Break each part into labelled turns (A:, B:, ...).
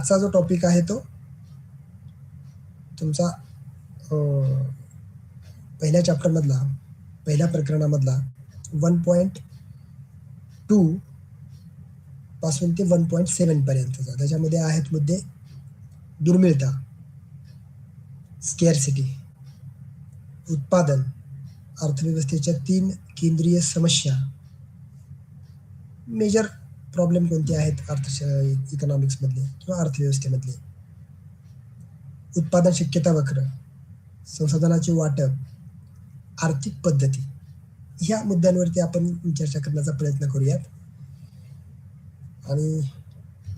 A: आजचा जो टॉपिक आहे तो तुमचा पहिल्या चॅप्टरमधला, पहिल्या प्रकरणामधला 1.2 पासून ते 1.7 पर्यंतचा. त्याच्यामध्ये आहेत मुद्दे दुर्मिळता, स्केअरसिटी, उत्पादन, अर्थव्यवस्थेच्या 3 केंद्रीय समस्या, मेजर प्रॉब्लेम कोणते आहेत इकॉनॉमिक्समधले किंवा अर्थव्यवस्थेमधले, उत्पादन शक्यता वक्र, संसाधनाचे वाटप, आर्थिक पद्धती, ह्या मुद्द्यांवरती आपण चर्चा करण्याचा प्रयत्न करूयात आणि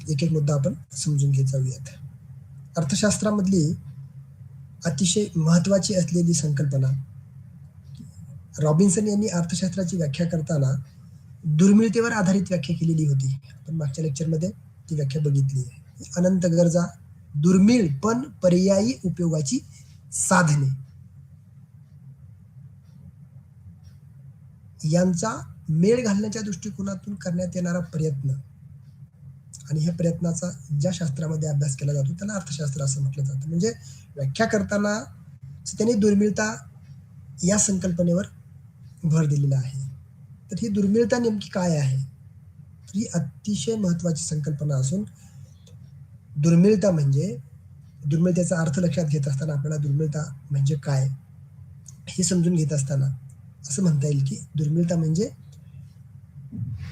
A: एक एक मुद्दा आपण समजून घेत जाऊयात. अर्थशास्त्रामधली अतिशय महत्वाची असलेली संकल्पना, रॉबिन्सन यांनी अर्थशास्त्राची व्याख्या करताना दुर्मिळतेवर आधारित व्याख्या केलेली होती. आपण मागच्या लेक्चरमध्ये ती व्याख्या बघितली आहे. अनंत गरजा, दुर्मिळ पण पर्यायी उपयोगाची साधने यांचा मेळ घालण्याच्या दृष्टिकोनातून करण्यात येणारा प्रयत्न आणि ह्या प्रयत्नाचा ज्या शास्त्रामध्ये अभ्यास केला जातो त्याला अर्थशास्त्र असं म्हटलं जातं. म्हणजे व्याख्या करताना त्यांनी दुर्मिळता या संकल्पनेवर भर दिलेला आहे. तर ही दुर्मिळता नेमकी काय आहे? तर ही अतिशय महत्वाची संकल्पना असून दुर्मिळतेचा अर्थ लक्षात घेत असताना आपल्याला दुर्मिळता म्हणजे काय हे समजून घेत असताना असं म्हणता येईल की दुर्मिळता म्हणजे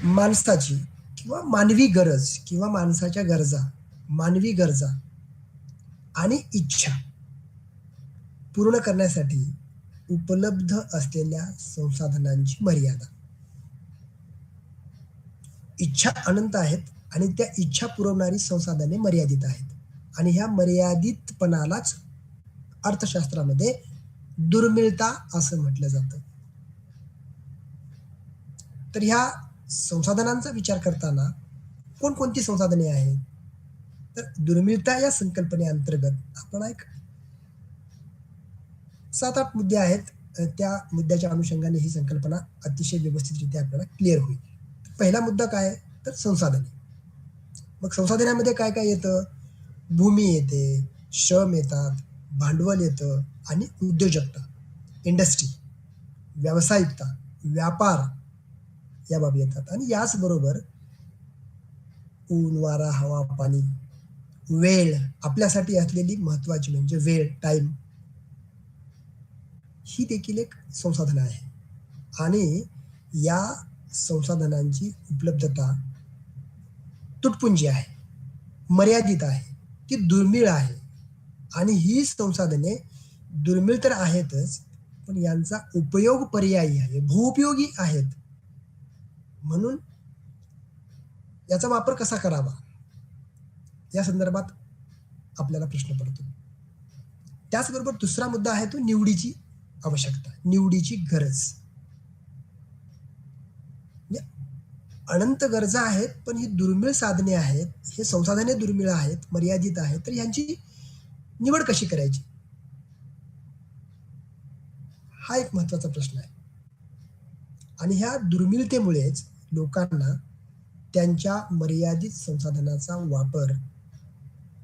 A: माणसाची किंवा मानवी गरज किंवा माणसाच्या गरजा, मानवी गरजा आणि इच्छा पूर्ण करण्यासाठी उपलब्ध असलेल्या संसाधनांची मर्यादा. इच्छा अनंत आहेत आणि त्या इच्छा पुरवणारी संसाधने मर्यादित आहेत आणि ह्या मर्यादितपणालाच अर्थशास्त्रामध्ये दुर्मिळता असं म्हटलं जातं. तर ह्या संसाधनांचा विचार करताना कोणकोणती संसाधने आहेत? तर दुर्मिळता या संकल्पनेअंतर्गत आपण एक 7-8 मुद्दे आहेत. त्या मुद्द्याच्या अनुषंगाने ही संकल्पना अतिशय व्यवस्थितरित्या आपल्याला क्लिअर होईल. पहिला मुद्दा काय? तर संसाधने. मग संसाधनामध्ये काय काय येतं? भूमी येते, श्रम येतात, भांडवल येतं आणि उद्योजकता, इंडस्ट्री, व्यावसायिकता, व्यापार या बाबी येतात. आणि याचबरोबर ऊन, वारा, हवा, पाणी, वेळ, आपल्यासाठी असलेली महत्वाची म्हणजे वेळ, टाइम, ही देखील एक संसाधन आहे. आणि या संसाधनांची उपलब्धता तुटपुंजी आहे, मर्यादित आहे, ती दुर्मिळ आहे. आणि ही संसाधने दुर्मिळ तर आहेतच, पण यांचा उपयोग पर्यायी आहे, भूउपयोगी आहेत. म्हणून याचा वापर कसा करावा या संदर्भात आपल्याला प्रश्न पडतो. त्याचबरोबर दुसरा मुद्दा आहे तो निवडीची आवश्यकता, निवडीची गरज. अनंत गरजा आहेत पण ही दुर्मिळ साधने आहेत, हे संसाधने दुर्मिळ आहेत, मर्यादित आहेत, तर यांची निवड कशी करायची हा एक महत्वाचा प्रश्न आहे. आणि ह्या दुर्मिळतेमुळेच लोकांना त्यांच्या मर्यादित संसाधनाचा वापर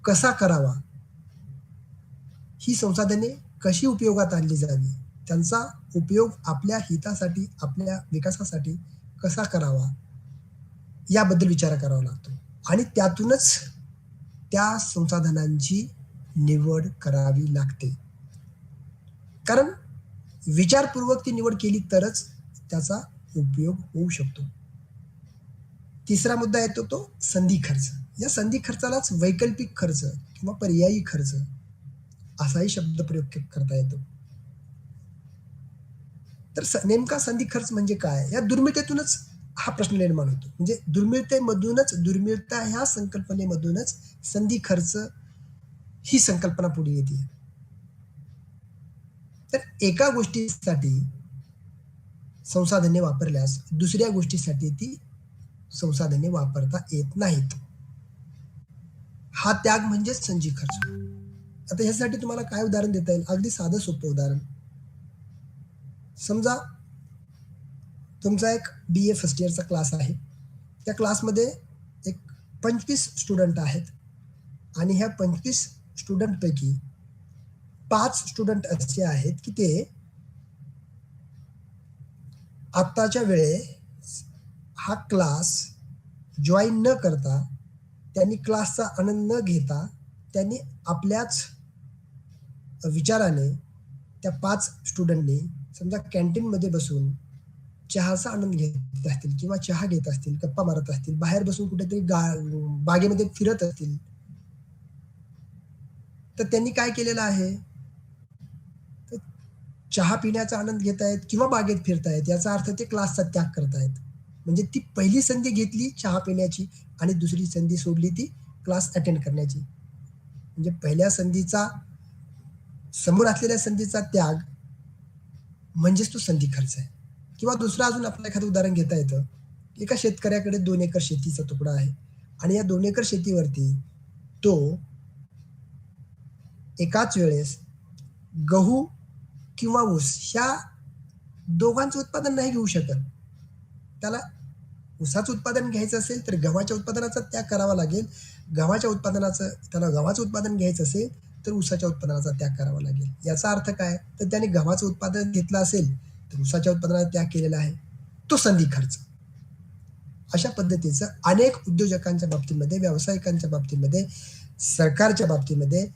A: कसा करावा, ही संसाधने कशी उपयोगात आणली जावी, त्यांचा उपयोग आपल्या हितासाठी, आपल्या विकासासाठी कसा करावा याबद्दल विचार करावा लागतो. आणि त्यातूनच त्या संसाधनांची निवड करावी लागते. कारण विचारपूर्वक ती निवड केली तरच त्याचा उपयोग होऊ शकतो. तिसरा मुद्दा येतो तो संधी खर्च. या संधी खर्चालाच वैकल्पिक खर्च किंवा पर्यायी खर्च असाही शब्द प्रयोग करता येतो. तर नेमका संधी खर्च म्हणजे काय? या दुर्मिळतेतूनच हा प्रश्न निर्माण होतो. म्हणजे दुर्मिळता ह्या संकल्पनेमधूनच संधी खर्च ही संकल्पना पुढे येते. तर एका गोष्टीसाठी संसाधने वापरल्यास दुसऱ्या गोष्टीसाठी ती संसाधने वापरता येत नाहीत. हा त्याग म्हणजे संधी खर्च. आता ह्यासाठी तुम्हाला काय उदाहरण देता येईल? अगदी साधं सोपं उदाहरण. समजा तुमचा एक BA फर्स्ट इयरचा क्लास आहे. त्या क्लासमध्ये एक 25 स्टुडंट आहेत आणि ह्या 25 स्टुडंट पैकी 5 स्टुडंट असे आहेत की ते आत्ताच्या वेळेस हा क्लास जॉईन न करता, त्यांनी क्लासचा आनंद न घेता, त्यांनी आपल्याच विचाराने त्या 5 स्टुडंटनी समजा कॅन्टीनमध्ये बसून चहाचा आनंद घेत असतील किंवा चहा घेत असतील, गप्पा मारत असतील, बाहेर बसून कुठेतरी बागेमध्ये फिरत असतील, तर त्यांनी काय केलेलं आहे, तर चहा पिण्याचा आनंद घेत आहेत किंवा बागेत फिरतायत, याचा अर्थ ते क्लासचा त्याग करतायत. म्हणजे ती पहिली संधी घेतली चहा पिण्याची आणि दुसरी संधी सोडली ती क्लास अटेंड करण्याची. म्हणजे पहिल्या संधीचा, समोर असलेल्या संधीचा त्याग म्हणजेच तो संधी खर्च आहे. किंवा दुसरं अजून आपलं एखादं उदाहरण घेता येतं. एका शेतकऱ्याकडे 2 एकर शेतीचा तुकडा आहे आणि या 2 एकर शेतीवरती तो एकाच वेळेस गहू किंवा ऊस ह्या दोघांचं उत्पादन नाही घेऊ शकत. त्याला ऊसाचं उत्पादन घ्यायचं असेल तर गव्हाच्या उत्पादनाचा त्याग करावा लागेल. त्याला गव्हाचं उत्पादन घ्यायचं असेल तर ऊसाच्या उत्पादनाचा त्याग करावा लागेल. याचा अर्थ काय, तर त्याने गव्हाचं उत्पादन घेतलं असेल तर ऊसाच्या उत्पादनाचा त्याग केलेला आहे. तो संधी खर्च. अशा पद्धतीचं अनेक उद्योजकांच्या बाबतीमध्ये, व्यावसायिकांच्या बाबतीमध्ये, सरकारच्या बाबतीमध्ये,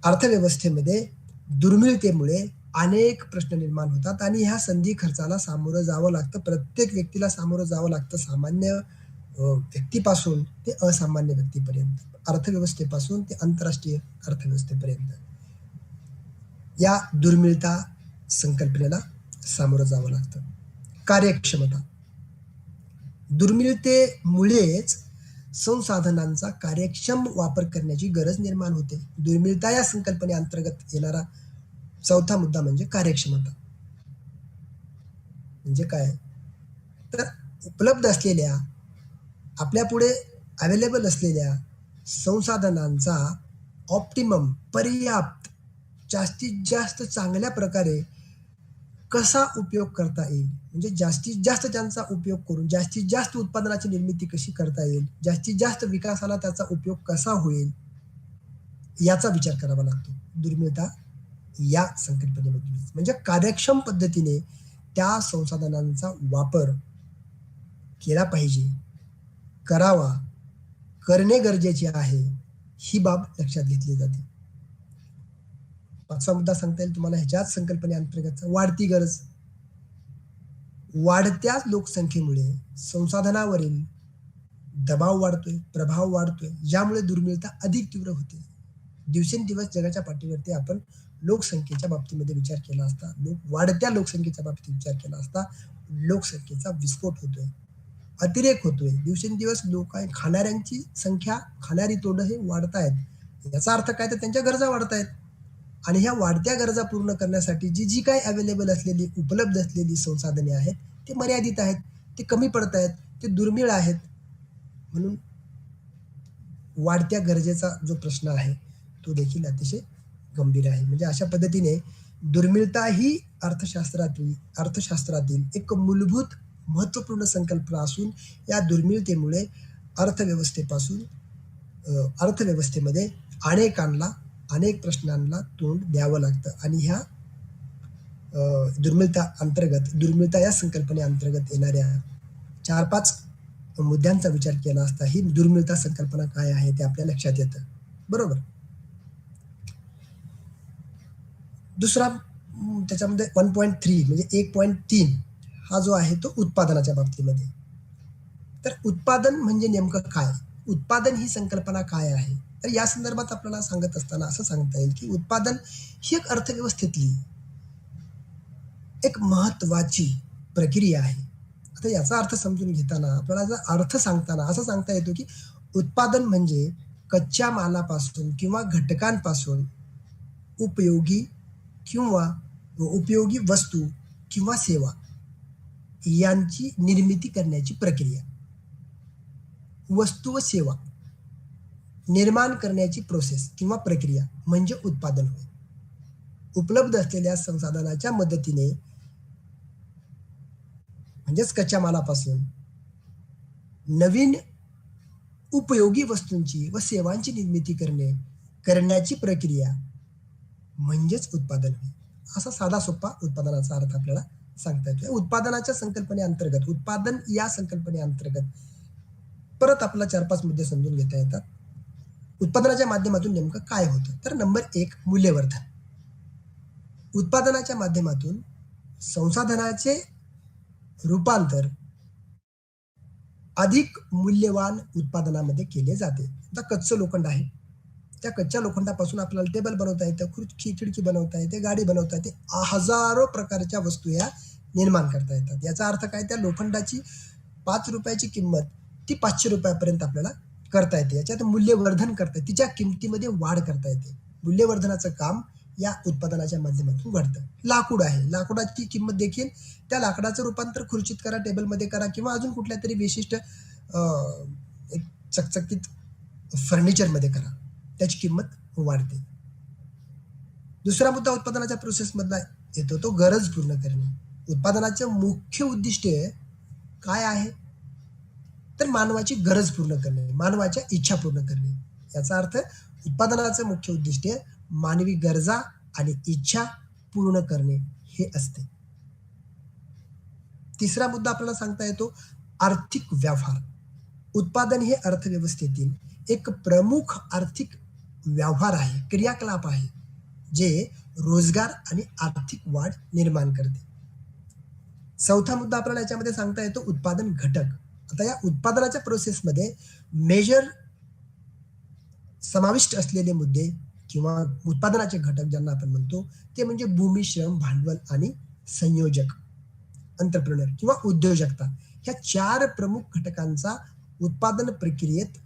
A: अर्थव्यवस्थेमध्ये दुर्मिळतेमुळे अनेक प्रश्न निर्माण होतात आणि ह्या संधी खर्चाला सामोरं जावं लागतं. प्रत्येक व्यक्तीला सामोरं जावं लागतं. सामान्य व्यक्तीपासून ते असामान्य व्यक्तीपर्यंत, अर्थव्यवस्थेपासून ते आंतरराष्ट्रीय अर्थव्यवस्थेपर्यंत या दुर्मिळता संकल्पनेला सामोरं जावं लागतं. कार्यक्षमता. दुर्मिळतेमुळेच संसाधनांचा कार्यक्षम वापर करण्याची गरज निर्माण होते. दुर्मिळता या संकल्पनेअंतर्गत येणारा चौथा मुद्दा म्हणजे कार्यक्षमता. म्हणजे काय, तर उपलब्ध असलेल्या, आपल्या पुढे अवेलेबल असलेल्या संसाधनांचा ऑप्टिमम, पर्याप्त, जास्तीत जास्त चांगल्या प्रकारे कसा उपयोग करता येईल, म्हणजे जास्तीत जास्त त्यांचा उपयोग करून जास्तीत जास्त उत्पादनाची निर्मिती कशी करता येईल, जास्तीत जास्त विकासाला त्याचा उपयोग कसा होईल, याचा विचार करावा लागतो दुर्मिळता या संकल्पनेमधून. म्हणजे कार्यक्षम पद्धतीने त्या संसाधनांचा वापर केला पाहिजे, करावा, करणे गरजेचे आहे, ही बाब लक्षात घेतली जाते. 5वा मुद्दा सांगता येईल तुम्हाला ह्याच्याच संकल्पनेअंतर्गत, वाढती गरज. वाढत्या लोकसंख्येमुळे संसाधनावरील दबाव वाढतोय, प्रभाव वाढतोय, ज्यामुळे दुर्मिळता अधिक तीव्र होते. दिवसेंदिवस जगाच्या पाठीवरती आपण लोकसंख्येच्या बाबतीमध्ये विचार केला असता, वाढत्या लोकसंख्येच्या बाबतीत विचार केला असता, लोकसंख्येचा विस्फोट होतोय, अतिरेक होतोय. दिवसेंदिवस खाणाऱ्यांची संख्या, खाणारी तोंड हे वाढतायत. याचा अर्थ काय, तर त्यांच्या गरजा वाढतायत आणि ह्या वाढत्या गरजा पूर्ण करण्यासाठी जी काही अवेलेबल असलेली, उपलब्ध असलेली संसाधने आहेत ते मर्यादित आहेत, ते कमी पडत आहेत, ते दुर्मिळ आहेत. म्हणून वाढत्या गरजेचा जो प्रश्न आहे तो देखील अतिशय गंभीर आहे. म्हणजे अशा पद्धतीने दुर्मिळता ही अर्थशास्त्रातील एक मूलभूत महत्वपूर्ण संकल्पना असून या दुर्मिळतेमुळे अर्थव्यवस्थेमध्ये अनेक प्रश्नांना तोंड द्यावं लागतं आणि ह्या दुर्मिळता या संकल्पनेअंतर्गत येणाऱ्या 4-5 मुद्द्यांचा विचार केला असता ही दुर्मिळता संकल्पना काय आहे ते आपल्या लक्षात येतं. बरोबर. दुसरा त्याच्यामध्ये 1.3 म्हणजे 1.3 हा जो आहे तो उत्पादनाच्या बाबतीमध्ये. तर उत्पादन म्हणजे नेमकं काय, उत्पादन ही संकल्पना काय आहे, तर या संदर्भात आपल्याला सांगत असताना असं सांगता येईल की उत्पादन ही एक अर्थव्यवस्थेतली एक महत्वाची प्रक्रिया आहे. आता याचा अर्थ समजून घेताना आपल्याला अर्थ सांगताना असं सांगता येतो की उत्पादन म्हणजे कच्च्या मालापासून किंवा घटकांपासून उपयोगी वस्तू किंवा सेवा यांची निर्मिती करण्याची प्रक्रिया. वस्तू व सेवा निर्माण करण्याची प्रोसेस किंवा प्रक्रिया म्हणजे उत्पादन होय. उपलब्ध असलेल्या संसाधनाच्या मदतीने म्हणजेच कच्च्या मालापासून नवीन उपयोगी वस्तूंची व सेवांची निर्मिती करणे करण्याची प्रक्रिया म्हणजेच उत्पादन होय. असा साधा सोपा उत्पादनाचा अर्थ आपल्याला सांगता येतो. उत्पादनाच्या संकल्पनेअंतर्गत, उत्पादन या संकल्पनेअंतर्गत परत आपल्याला 4-5 मुद्दे समजून घेता येतात. उत्पादनाच्या माध्यमातून नेमकं काय होतं? तर नंबर 1 मूल्यवर्धन. उत्पादनाच्या माध्यमातून संसाधनाचे रूपांतर अधिक मूल्यवान उत्पादनामध्ये केले जाते. आता कच्चं लोखंड आहे, त्या कच्च्या लोखंडापासून आपल्याला टेबल बनवता येतं, खुर्ची खिडकी बनवता येते, गाडी बनवता येते, हजारो प्रकारच्या वस्तू या निर्माण करता येतात. याचा अर्थ काय? त्या लोखंडाची 5 रुपयाची किंमत ती 500 रुपयापर्यंत आपल्याला करता येते. याच्यात मूल्यवर्धन करता येते, तिच्या किमतीमध्ये वाढ करता येते. मूल्यवर्धनाचं काम या उत्पादनाच्या माध्यमातून घडतं. लाकूड आहे, लाकूडाची किंमत देखील त्या लाकडाचं रूपांतर खुर्चीत करा, टेबलमध्ये करा किंवा अजून कुठल्या तरी विशिष्ट एक चकचकीत फर्निचरमध्ये करा, त्याची किंमत वाढते. दुसरा मुद्दा उत्पादनाच्या प्रोसेसमधला येतो, तो गरज पूर्ण करणे. उत्पादनाचे मुख्य उद्दिष्ट काय आहे? तर मानवाची गरज पूर्ण करणे, मानवाच्या इच्छा पूर्ण करणे. याचा अर्थ उत्पादनाचं मुख्य उद्दिष्ट मानवी गरजा आणि इच्छा पूर्ण करणे हे असते. तिसरा मुद्दा आपल्याला सांगता येतो आर्थिक व्यवहार. उत्पादन हे अर्थव्यवस्थेतील एक प्रमुख आर्थिक व्यवहार आहे, क्रियाकलाप आहे, जे रोजगार आणि आर्थिक वाढ निर्माण करते. चौथा मुद्दा आपल्याला याच्यामध्ये सांगता येतो उत्पादन घटक. आता या उत्पादनाच्या प्रोसेसमध्ये मेजर समाविष्ट असलेले मुद्दे किंवा उत्पादनाचे घटक ज्यांना आपण म्हणतो ते म्हणजे भूमी, श्रम, भांडवल आणि संयोजक, एंटरप्रेन्योर किंवा उद्योजकता. ह्या 4 प्रमुख घटकांचा उत्पादन प्रक्रियेत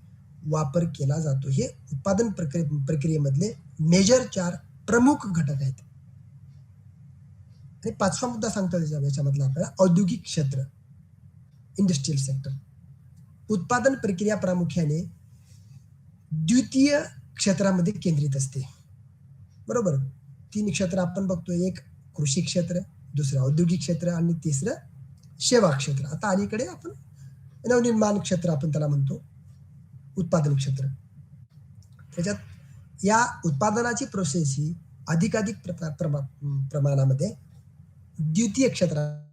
A: वापर केला जातो. हे उत्पादन प्रक्रियेमधले मेजर 4 प्रमुख घटक आहेत. आणि 5वा मुद्दा सांगतो याच्यामधला आपल्याला औद्योगिक क्षेत्र, इंडस्ट्रियल सेक्टर. उत्पादन प्रक्रिया प्रामुख्याने द्वितीय क्षेत्रामध्ये केंद्रित असते. बरोबर, 3 क्षेत्र आपण बघतोय, एक कृषी क्षेत्र, दुसरं औद्योगिक क्षेत्र आणि तिसरं सेवा क्षेत्र. आता अलीकडे आपण नवनिर्माण क्षेत्र आपण त्याला म्हणतो, उत्पादन क्षेत्र. त्याच्यात या उत्पादनाची प्रोसेस ही अधिकाधिक प्रमाणामध्ये द्वितीय क्षेत्रामध्ये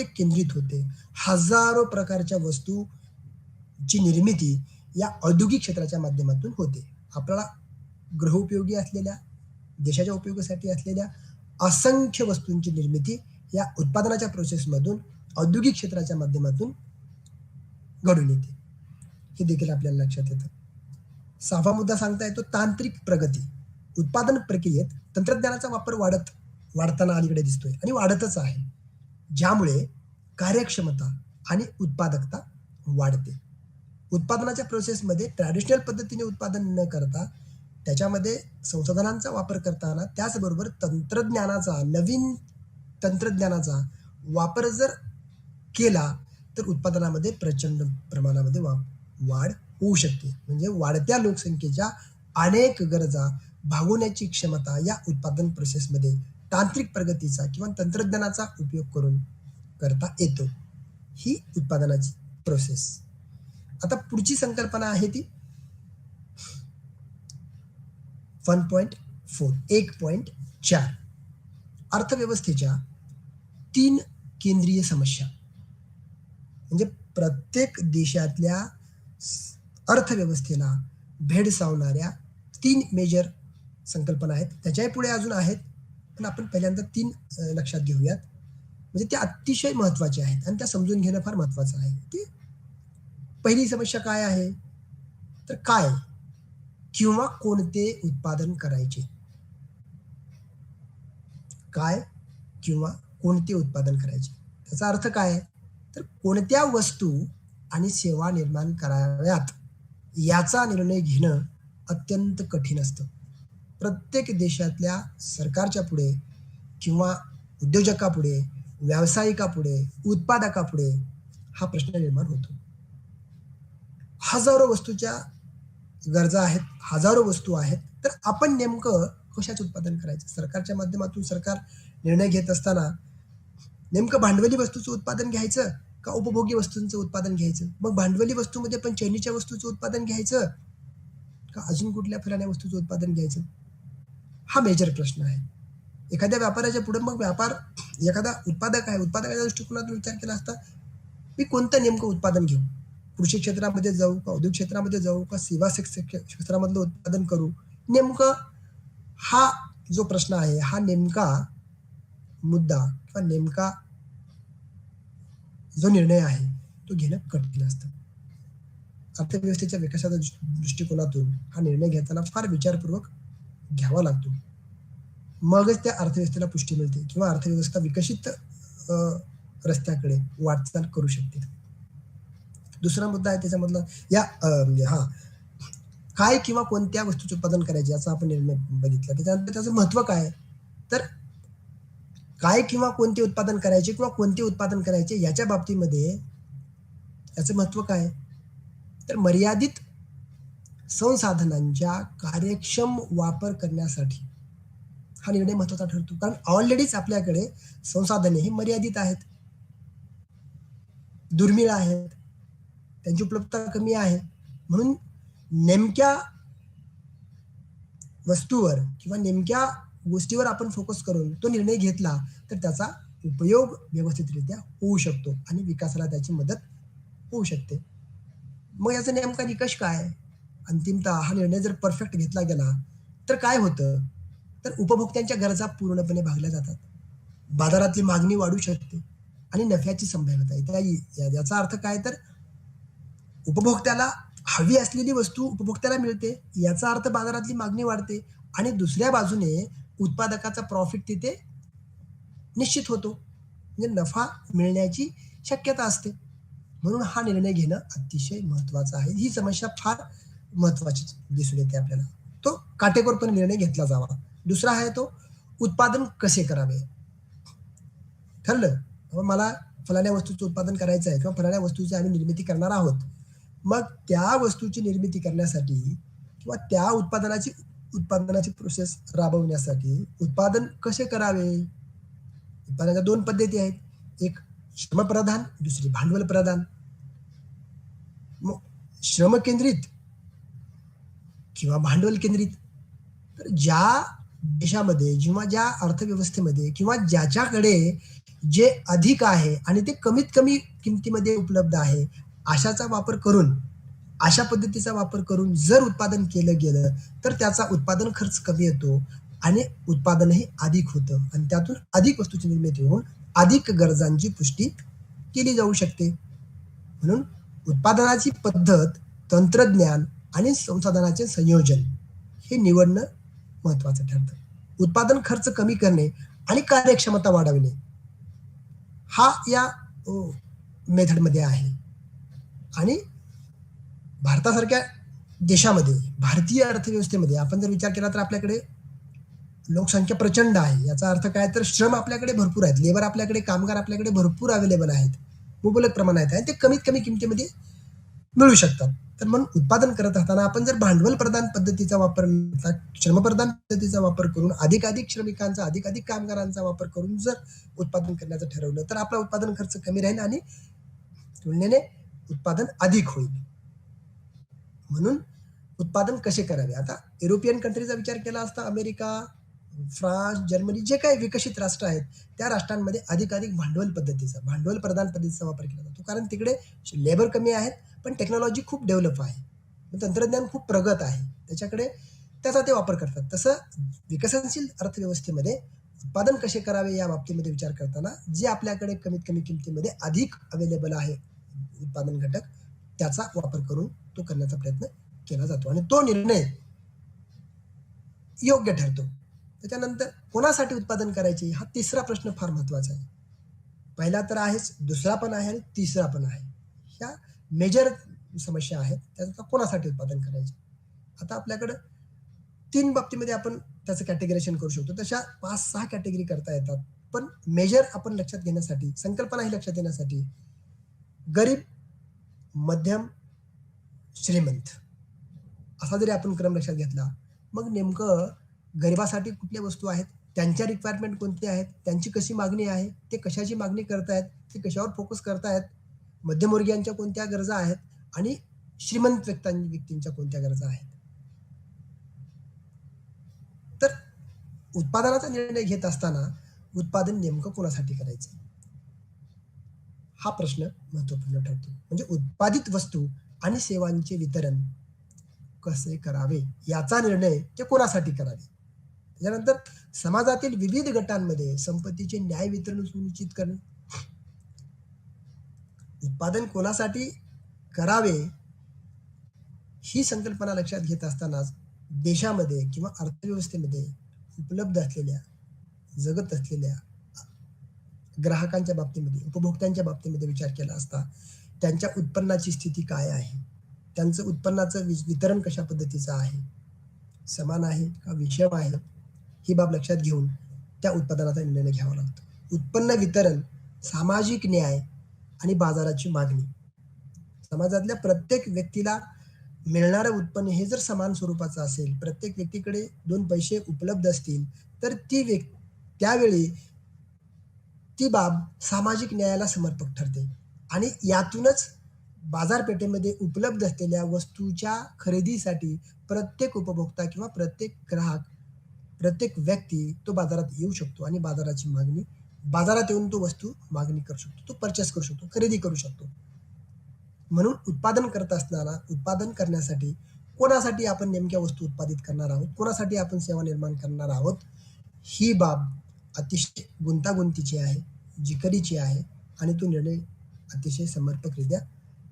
A: केंद्रित होते. हजारो प्रकारच्या वस्तूची निर्मिती या औद्योगिक क्षेत्राच्या माध्यमातून होते. आपल्याला गृहोपयोगी असलेल्या, देशाच्या उपयोगासाठी असलेल्या असंख्य वस्तूंची निर्मिती या उत्पादनाच्या प्रोसेसमधून औद्योगिक क्षेत्राच्या माध्यमातून घडून येते. हे देखील आपल्याला लक्षात येतं. 6वा मुद्दा सांगता येतो तांत्रिक प्रगती. उत्पादन प्रक्रियेत तंत्रज्ञानाचा वापर वाढताना अलीकडे दिसतोय आणि वाढतच आहे, ज्यामुळे कार्यक्षमता आणि उत्पादकता वाढते. उत्पादनाच्या प्रोसेसमध्ये ट्रॅडिशनल पद्धतीने उत्पादन न करता त्याच्यामध्ये संसाधनांचा वापर करताना त्याचबरोबर नवीन तंत्रज्ञानाचा वापर जर केला तर उत्पादनामध्ये प्रचंड प्रमाणामध्ये वाढ होऊ शकते. म्हणजे वाढत्या लोकसंख्येच्या अनेक गरजा भागवण्याची क्षमता या उत्पादन प्रोसेसमध्ये तांत्रिक प्रगतीचा किंवा तंत्रज्ञानाचा उपयोग करून करता येतो. ही उत्पादनाची प्रोसेस. आता पुढची संकल्पना आहे ती 1.4 अर्थव्यवस्थेच्या 3 केंद्रीय समस्या. म्हणजे प्रत्येक देशातल्या अर्थव्यवस्थेला भेडसावणाऱ्या 3 मेजर संकल्पना आहेत. त्याच्याही पुढे अजून आहेत, पण आपण पहिल्यांदा 3 लक्षात घेऊयात. म्हणजे त्या अतिशय महत्वाच्या आहेत आणि त्या समजून घेणं फार महत्वाचं आहे. ती पहिली समस्या काय आहे? तर काय किंवा कोणते उत्पादन करायचे. काय किंवा कोणते उत्पादन करायचे, त्याचा अर्थ काय? तर कोणत्या वस्तू आणि सेवा निर्माण कराव्यात याचा निर्णय घेणं अत्यंत कठीण असतं. प्रत्येक देशातल्या सरकारच्या पुढे किंवा उद्योजकापुढे, व्यावसायिकापुढे, उत्पादकापुढे हा प्रश्न निर्माण होतो. हजारो वस्तूच्या गरजा आहेत, हजारो वस्तू आहेत, तर आपण नेमकं कशाचं उत्पादन करायचं? सरकारच्या माध्यमातून सरकार निर्णय घेत असताना नेमकं भांडवली वस्तूचं उत्पादन घ्यायचं का उपभोगी वस्तूंचं उत्पादन घ्यायचं? मग भांडवली वस्तूमध्ये पण चैनीच्या वस्तूचं उत्पादन घ्यायचं का अजून कुठल्या फलाण्या वस्तूचं उत्पादन घ्यायचं? हा मेजर प्रश्न आहे. एखाद्या व्यापाऱ्याच्या पुढे मग एखादा उत्पादक आहे, उत्पादकाच्या दृष्टिकोनातून विचार केला असता, मी कोणतं नेमकं उत्पादन घेऊ? कृषी क्षेत्रामध्ये जाऊ का, औद्योगिक क्षेत्रामध्ये जाऊ का, सेवा क्षेत्रामधलं उत्पादन करू? नेमकं हा जो प्रश्न आहे, हा नेमका मुद्दा किंवा नेमका जो निर्णय आहे, तो घेणं कठीण असतं. अर्थव्यवस्थेच्या विकासाच्या दृष्टिकोनातून हा निर्णय घेताना फार विचारपूर्वक घ्यावा लागतो. मगच त्या अर्थव्यवस्थेला पुष्टी मिळते किंवा अर्थव्यवस्था विकसित रस्त्याकडे वाटचाल करू शकते. दुसरा मुद्दा आहे त्याच्यामधला काय किंवा कोणत्या वस्तूचे उत्पादन करायचे याचा आपण निर्णय बघितला. त्याच्यानंतर त्याचं महत्व काय? तर काय किंवा कोणते उत्पादन करायचे किंवा कोणते उत्पादन करायचे याच्या बाबतीमध्ये याचं महत्व काय? तर मर्यादित संसाधनांच्या कार्यक्षम वापर करण्यासाठी हा निर्णय महत्वाचा ठरतो. कारण ऑलरेडीच आपल्याकडे संसाधने ही मर्यादित आहेत, दुर्मिळ आहेत, त्यांची उपलब्धता कमी आहे. म्हणून नेमक्या वस्तूवर किंवा नेमक्या गोष्टीवर आपण फोकस करून तो निर्णय घेतला तर त्याचा उपयोग व्यवस्थितरित्या होऊ शकतो आणि विकासाला त्याची मदत होऊ शकते. मग याचा नेमका निकष काय? अंतिमतः हा निर्णय जर परफेक्ट घेतला गेला तर काय होतं? तर उपभोक्त्यांच्या गरजा पूर्णपणे भागल्या जातात. बाजारातली मागणी वाढू शकते आणि नफ्याची संभाव्यता येते. याचा अर्थ काय? तर उपभोक्त्याला हवी असलेली वस्तू उपभोक्त्याला मिळते, याचा अर्थ बाजारातली मागणी वाढते आणि दुसऱ्या बाजूने उत्पादकाचा प्रॉफिट तिथे निश्चित होतो, म्हणजे नफा मिळण्याची शक्यता असते. म्हणून हा निर्णय घेणं अतिशय महत्वाचं आहे. ही समस्या फार महत्वाची दिसून येते आपल्याला. तो काटेकोरपणे निर्णय घेतला जावा. दुसरा आहे तो उत्पादन कसे करावे. ठरलं मला फलाण्या वस्तूचं उत्पादन करायचं आहे किंवा फलाण्या वस्तूची आम्ही निर्मिती करणार आहोत. मग त्या वस्तूची निर्मिती करण्यासाठी किंवा त्या उत्पादनाची प्रोसेस राबवण्यासाठी उत्पादन कसे करावे? उत्पादनाच्या 2 पद्धती आहेत. एक श्रमप्रधान, दुसरी भांडवल प्रधान. मग श्रम केंद्रित किंवा भांडवल केंद्रित. तर ज्या देशामध्ये किंवा ज्या अर्थव्यवस्थेमध्ये किंवा ज्याच्याकडे जे अधिक आहे आणि ते कमीत कमी किमतीमध्ये उपलब्ध आहे, अशा पद्धतीचा वापर करून जर उत्पादन केलं गेलं तर त्याचा उत्पादन खर्च कमी येतो आणि उत्पादनही अधिक होतं आणि त्यातून अधिक वस्तूची निर्मिती होऊन अधिक गरजांची पुष्टी केली जाऊ शकते. म्हणून उत्पादनाची पद्धत, तंत्रज्ञान आणि संसाधनाचे संयोजन हे निवडणं महत्वाचं ठरतं. उत्पादन खर्च कमी करणे आणि कार्यक्षमता वाढवणे हा या मेथडमध्ये आहे. आणि भारतासारख्या देशामध्ये, भारतीय अर्थव्यवस्थेमध्ये आपण जर विचार केला तर आपल्याकडे लोकसंख्या प्रचंड आहे. याचा अर्थ काय? तर श्रम आपल्याकडे भरपूर आहेत, लेबर आपल्याकडे, कामगार आपल्याकडे भरपूर अवेलेबल आहेत, मुबलक प्रमाणात आहेत, ते कमीत कमी किमतीमध्ये मिळू शकतात. तर म्हणून उत्पादन करत असताना आपण जर भांडवल प्रधान पद्धतीचा वापर, श्रमप्रधान पद्धतीचा वापर करून अधिकाधिक श्रमिकांचा, अधिकाधिक कामगारांचा वापर करून जर उत्पादन करण्याचं ठरवलं तर आपला उत्पादन खर्च कमी राहील आणि तुलनेने उत्पादन अधिक होईल. म्हणून उत्पादन कसे करावे? आता युरोपियन कंट्रीचा विचार केला असता अमेरिका, फ्रान्स, जर्मनी जे काही विकसित राष्ट्र आहेत त्या राष्ट्रांमध्ये अधिकाधिक भांडवल प्रधान पद्धतीचा वापर केला जातो. कारण तिकडे लेबर कमी आहेत पण टेक्नॉलॉजी खूप डेव्हलप आहे, तंत्रज्ञान खूप प्रगत आहे, त्याचा ते वापर करतात. तसं विकसनशील अर्थव्यवस्थेमध्ये उत्पादन कसे करावे या बाबतीमध्ये विचार करताना जे आपल्याकडे कमीत कमी किमतीमध्ये अधिक अवेलेबल आहे उत्पादन घटक, त्याचा वापर करून तो करण्याचा प्रयत्न केला जातो आणि तो निर्णय योग्य ठरतो. त्याच्यानंतर कोणासाठी उत्पादन करायचे हा तिसरा प्रश्न फार महत्वाचा आहे. पहिला तर आहेच, दुसरा पण आहे आणि तिसरा पण आहे. ह्या मेजर समस्या आहेत. त्याचा कोणासाठी उत्पादन करायचे. आता आपल्याकडं 3 बाबतीमध्ये आपण त्याचं कॅटेगरायझेशन करू शकतो. तशा 5-6 कॅटेगरी करता येतात. पण मेजर आपण लक्षात घेण्यासाठी, संकल्पना ही लक्षात येण्यासाठी गरीब, मध्यम, श्रीमंत असा जरी आपण क्रम लक्षात घेतला, मग नेमकं गरिबासाठी कुठल्या वस्तू आहेत, त्यांच्या रिक्वायरमेंट कोणत्या आहेत, त्यांची कशी मागणी आहे, ते कशाची मागणी करतायत, ते कशावर फोकस करतायत, मध्यमवर्गीयांच्या कोणत्या गरजा आहेत आणि श्रीमंत व्यक्तींच्या कोणत्या गरजा आहेत. उत्पादनाचा निर्णय घेत असताना उत्पादन नेमकं कोणासाठी करायचं हा प्रश्न महत्वपूर्ण ठरतो. म्हणजे उत्पादित वस्तू आणि सेवांचे वितरण कसे करावे याचा निर्णय ते कोणासाठी करावे. त्याच्यानंतर समाजातील विविध गटांमध्ये संपत्तीचे न्याय वितरण सुनिश्चित करणे. उत्पादन कोणासाठी करावे ही संकल्पना लक्षात घेत असतानाच देशामध्ये किंवा अर्थव्यवस्थेमध्ये उपलब्ध असलेल्या जगत असलेल्या ग्राहकांच्या बाबतीमध्ये उपभोक्त्यांच्या बाबतीमध्ये विचार केला असता त्यांच्या उत्पन्नाची स्थिती काय आहे, त्यांचं उत्पन्नाचं वितरण कशा पद्धतीचं आहे, समान आहे का विषम आहे, ही बाब लक्षात घेऊन त्या उत्पादनाचा निर्णय घ्यावा लागतो. उत्पन्न वितरण, सामाजिक न्याय आणि बाजाराची मागणी. समाजातल्या प्रत्येक व्यक्तीला मिळणारं उत्पन्न हे जर समान स्वरूपाचं असेल, प्रत्येक व्यक्तीकडे 2 पैसे उपलब्ध असतील, तर त्यावेळी ती बाब सामाजिक न्यायाला समर्पक ठरते आणि यातूनच बाजारपेठेमध्ये उपलब्ध असलेल्या वस्तूच्या खरेदीसाठी प्रत्येक उपभोक्ता किंवा प्रत्येक ग्राहक, प्रत्येक व्यक्ती तो बाजारात येऊ शकतो आणि बाजारात येऊन तो वस्तू मागणी करू शकतो, तो परचेस करू शकतो, खरेदी करू शकतो. म्हणून उत्पादन करत असताना उत्पादन करण्यासाठी कोणासाठी आपण नेमक्या वस्तू उत्पादित करणार आहोत, कोणासाठी आपण सेवा निर्माण करणार आहोत, ही बाब अतिशय गुंतागुंतीची आहे, जिकिरीची आहे आणि तो निर्णय अतिशय समर्पकरित्या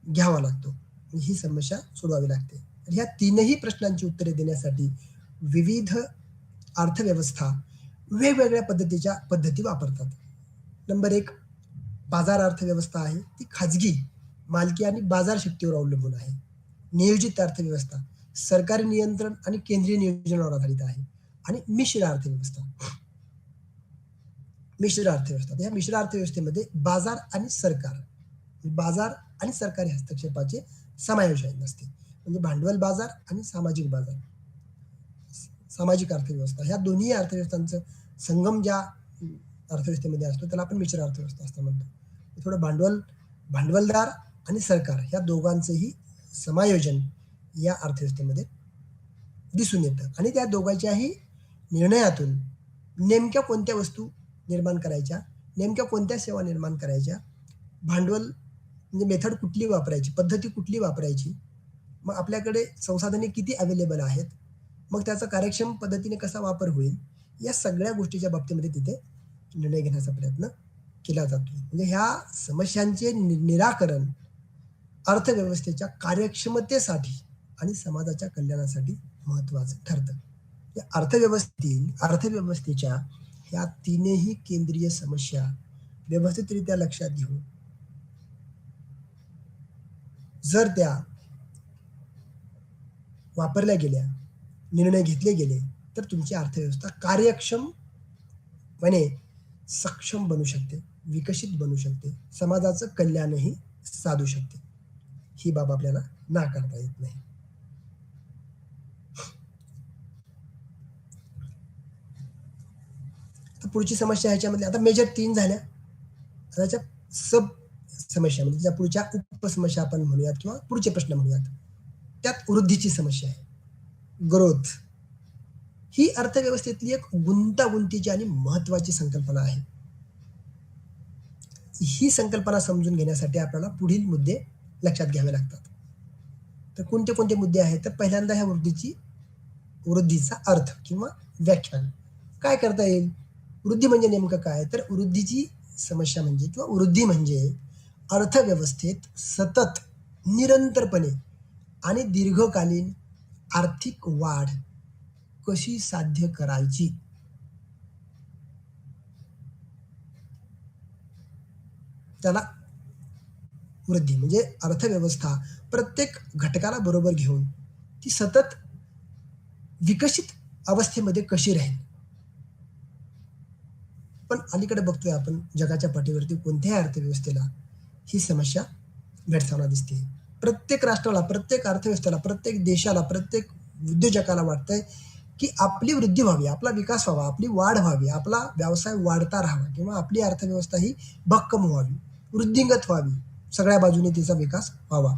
A: घ्यावा लागतो. ही समस्या सोडवावी लागते. ह्या तीनही प्रश्नांची उत्तरे देण्यासाठी विविध अर्थव्यवस्था वेगवेगळ्या पद्धती वापरतात. नंबर 1 बाजार अर्थव्यवस्था आहे, ती खाजगी मालकी आणि बाजार शक्तीवर अवलंबून आहे. नियोजित अर्थव्यवस्था सरकारी नियंत्रण आणि केंद्रीय नियोजनावर आधारित आहे. आणि मिश्र अर्थव्यवस्था या मिश्र अर्थव्यवस्थेमध्ये बाजार आणि सरकारी हस्तक्षेपाचे समावेश असते. म्हणजे भांडवल बाजार आणि सामाजिक अर्थव्यवस्था ह्या दोन्ही अर्थव्यवस्थांचं संगम ज्या अर्थव्यवस्थेमध्ये असतो त्याला आपण मिश्र अर्थव्यवस्था असं म्हणतो. थोडं भांडवलदार आणि सरकार ह्या दोघांचंही समायोजन या अर्थव्यवस्थेमध्ये दिसून येतं आणि त्या दोघांच्याही निर्णयातून नेमक्या कोणत्या वस्तू निर्माण करायच्या, नेमक्या कोणत्या सेवा निर्माण करायच्या, भांडवल म्हणजे मेथड कुठली वापरायची, पद्धती कुठली वापरायची, मग आपल्याकडे संसाधने किती अवेलेबल आहेत, मग त्याचा कार्यक्षम पद्धतीने कसा वापर होईल, या सगळ्या गोष्टीच्या बाबतीमध्ये तिथे निर्णय घेण्याचा प्रयत्न केला जातो. म्हणजे ह्या समस्यांचे निराकरण अर्थव्यवस्थेच्या कार्यक्षमतेसाठी आणि समाजाच्या कल्याणासाठी महत्वाचं ठरतं. या अर्थव्यवस्थेच्या ह्या तीनही केंद्रीय समस्या व्यवस्थितरित्या लक्षात घेऊन जर त्या वापरल्या गेल्या, निर्णय घेतले गेले, तर तुमची अर्थव्यवस्था कार्यक्षमपणे सक्षम बनू शकते, विकसित बनू शकते, समाजाचं कल्याणही साधू शकते. ही बाब आपल्याला नाकारता येत नाही. तर पुढची समस्या ह्याच्यामध्ये आता मेजर 3 झाल्या. त्याच्या सब समस्या म्हणजे त्या पुढच्या उपसमस्या आपण म्हणूयात किंवा पुढचे प्रश्न म्हणूयात. त्यात वृद्धीची समस्या आहे, ग्रोथ. ही अर्थव्यवस्थेतली एक गुंतागुंतीची आणि महत्वाची संकल्पना आहे. ही संकल्पना समजून घेण्यासाठी आपल्याला पुढील मुद्दे लक्षात घ्यावे लागतात. तर कोणते कोणते मुद्दे आहेत, तर पहिल्यांदा ह्या वृद्धीचा अर्थ किंवा व्याख्यान काय करता येईल. वृद्धी म्हणजे नेमकं काय, तर वृद्धीची समस्या म्हणजे किंवा वृद्धी म्हणजे अर्थव्यवस्थेत सतत, निरंतरपणे आणि दीर्घकालीन आर्थिक वाढ कशी साध्य करायची, त्याला वृद्धी म्हणजे अर्थव्यवस्था प्रत्येक घटकाला बरोबर घेऊन ती सतत विकसित अवस्थेमध्ये कशी राहील. पण अलीकडे बघतोय आपण जगाच्या पाठीवरती कोणत्याही अर्थव्यवस्थेला ही समस्या भेडसावणार दिसते. प्रत्येक राष्ट्राला, प्रत्येक अर्थव्यवस्थेला, प्रत्येक देशाला, प्रत्येक उद्योजकाला वाटतंय की आपली वृद्धी व्हावी, आपला विकास व्हावा, आपली वाढ व्हावी, आपला व्यवसाय वाढता राहावा किंवा आपली अर्थव्यवस्था ही भक्कम व्हावी, वृद्धिंगत व्हावी, सगळ्या बाजूने तिचा विकास व्हावा.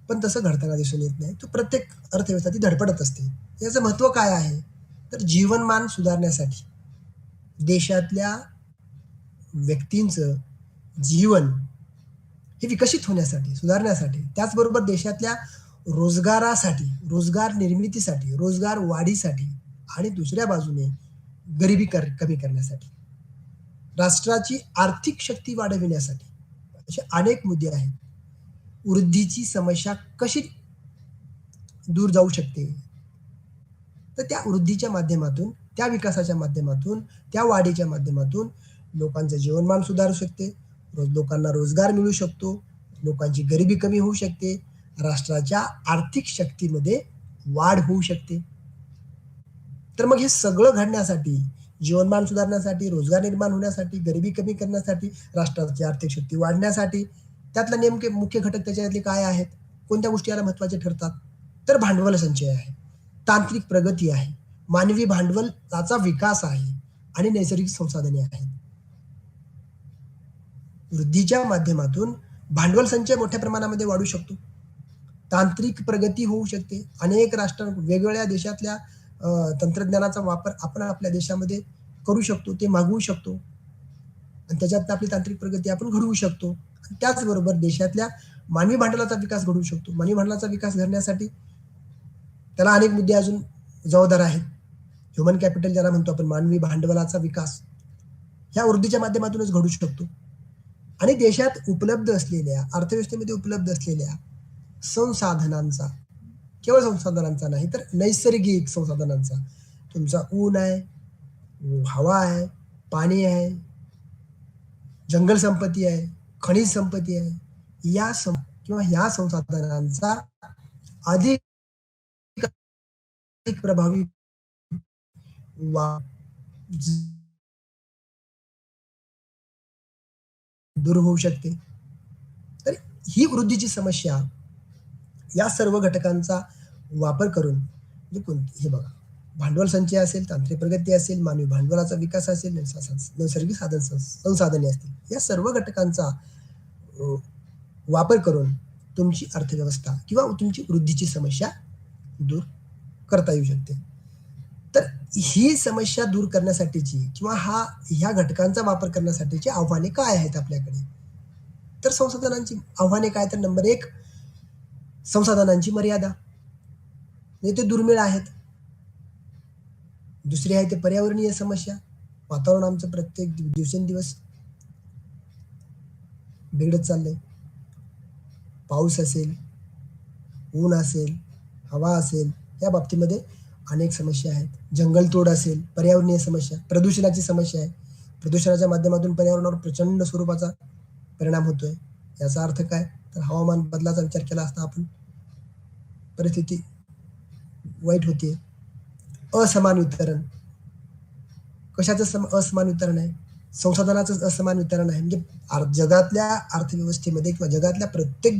A: पण तसं घडताना दिसून येत नाही. तो प्रत्येक अर्थव्यवस्था ती धडपडत असते. याचं महत्व काय आहे, तर जीवनमान सुधारण्यासाठी, देशातल्या व्यक्तींचं जीवन हे विकसित होण्यासाठी, सुधारण्यासाठी, त्याचबरोबर देशातल्या रोजगारासाठी, रोजगार निर्मितीसाठी, रोजगार वाढीसाठी आणि दुसऱ्या बाजूने गरिबी कमी करण्यासाठी, राष्ट्राची आर्थिक शक्ती वाढविण्यासाठी असे अनेक मुद्दे आहेत. वृद्धीची समस्या कशी दूर जाऊ शकते? तर त्या वृद्धीच्या माध्यमातून, त्या विकासाच्या माध्यमातून, त्या वाढीच्या माध्यमातून लोकांचं जीवनमान सुधारू शकते, लोकांना रोजगार मिळू शकतो, लोकांची गरिबी कमी होऊ शकते, राष्ट्राच्या आर्थिक शक्तीमध्ये वाढ होऊ शकते. तर मग हे सगळं घडण्यासाठी, जीवनमान सुधारण्यासाठी, रोजगार निर्माण होण्यासाठी, गरिबी कमी करण्यासाठी, राष्ट्राची आर्थिक शक्ती वाढण्यासाठी त्यातले नेमके मुख्य घटक त्याच्यातले काय आहेत? कोणत्या गोष्टी याला महत्त्वाचे ठरतात? तर भांडवल संचय आहे, तांत्रिक प्रगती आहे, मानवी भांडवलाचा विकास आहे आणि नैसर्गिक संसाधने आहेत. वृद्धीच्या माध्यमातून भांडवल संचय मोठ्या प्रमाणामध्ये वाढू शकतो. तांत्रिक प्रगती होऊ शकते. अनेक राष्ट्र वेगवेगळ्या देशातल्या तंत्रज्ञानाचा वापर आपण आपल्या देशामध्ये करू शकतो, ते मागवू शकतो आणि त्याच्यात आपली तांत्रिक प्रगती आपण घडवू शकतो. त्याचबरोबर देशातल्या मानवी भांडवलाचा विकास घडवू शकतो. मानवी भांडवलाचा विकास घडण्यासाठी त्याला अनेक मुद्दे अजून जबाबदार आहेत. ह्युमन कॅपिटल ज्याला म्हणतो आपण, मानवी भांडवलाचा विकास ह्या वृद्धीच्या माध्यमातूनच घडू शकतो. आणि देशात उपलब्ध असलेल्या, अर्थव्यवस्थेमध्ये उपलब्ध असलेल्या संसाधनांचा, केवळ संसाधनांचा नाही तर नैसर्गिक संसाधनांचा, तुमचा ऊन आहे, हवा आहे, पाणी आहे, जंगल संपत्ती आहे, खनिज संपत्ती आहे, किंवा ह्या संसाधनांचा अधिक प्रभावी दूर होऊ शकते. तर ही वृद्धीची समस्या या सर्व घटकांचा वापर करून, म्हणजे कोणती, हे बघा, भांडवल संचय असेल, तांत्रिक प्रगती असेल, मानवी भांडवलाचा विकास असेल, नैसर्गिक संसाधने असतील, या सर्व घटकांचा वापर करून तुमची अर्थव्यवस्था किंवा तुमची वृद्धीची समस्या दूर करता येऊ शकते. तर ही समस्या दूर करण्यासाठीची किंवा ह्या घटकांचा वापर करण्यासाठीची आव्हाने काय आहेत आपल्याकडे? तर संसाधनांची आव्हाने काय? तर नंबर 1, संसाधनांची मर्यादा, म्हणजे ते दुर्मिळ आहेत. दुसरी आहे ते पर्यावरणीय समस्या, वातावरण आमचं प्रत्येक दिवसेंदिवस बिघडत चाललंय. पाऊस असेल, ऊन असेल, हवा असेल, या बाबतीमध्ये अनेक समस्या आहेत. जंगलतोड असेल, पर्यावरणीय समस्या, प्रदूषणाची समस्या आहे. प्रदूषणाच्या माध्यमातून पर्यावरणावर प्रचंड स्वरूपाचा परिणाम होतोय. याचा अर्थ काय? तर हवामान बदलाचा विचार केला असता आपण, परिस्थिती वाईट होते. असमान वितरण, कशाचं असमान वितरण आहे? संसाधनाचं असमान वितरण आहे. म्हणजे जगातल्या अर्थव्यवस्थेमध्ये किंवा जगातल्या प्रत्येक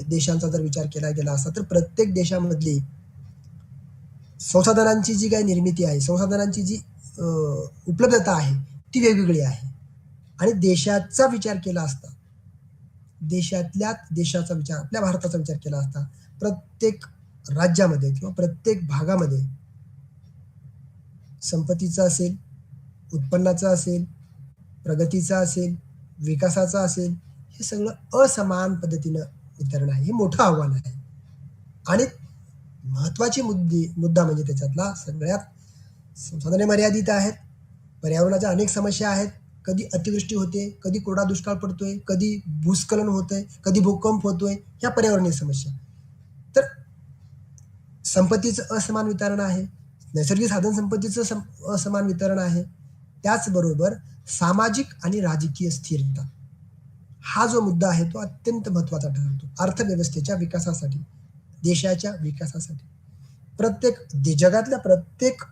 A: देशांचा जर विचार केला गेला असता तर प्रत्येक देशामधली संसाधनांची जी काही निर्मिती आहे, संसाधनांची जी उपलब्धता आहे ती वेगवेगळी आहे. आणि देशाचा विचार केला असता, देशाचा विचार, आपल्या भारताचा विचार केला असता, प्रत्येक राज्यामध्ये किंवा प्रत्येक भागामध्ये संपत्तीचा असेल, उत्पन्नाचा असेल, प्रगतीचा असेल, विकासाचा असेल, हे सगळं असमान पद्धतीनं वितरण आहे. हे मोठं आव्हान आहे. आणि महत्वाची मुद्दा म्हणजे त्याच्यातला सगळ्यात, संसाधने मर्यादित आहेत, पर्यावरणाच्या अनेक समस्या आहेत. कधी अतिवृष्टी होते, कधी कोरडा दुष्काळ पडतोय, कधी भूस्खलन होतंय, कधी भूकंप होतोय, ह्या पर्यावरणीय समस्या. तर संपत्तीचं असमान वितरण आहे, नैसर्गिक साधन संपत्तीचं असमान वितरण आहे. त्याचबरोबर सामाजिक आणि राजकीय स्थिरता, हा जो मुद्दा आहे तो अत्यंत महत्वाचा ठरतो अर्थव्यवस्थेच्या विकासासाठी, देशाच्या विकासासाठी. जगातल्या प्रत्येक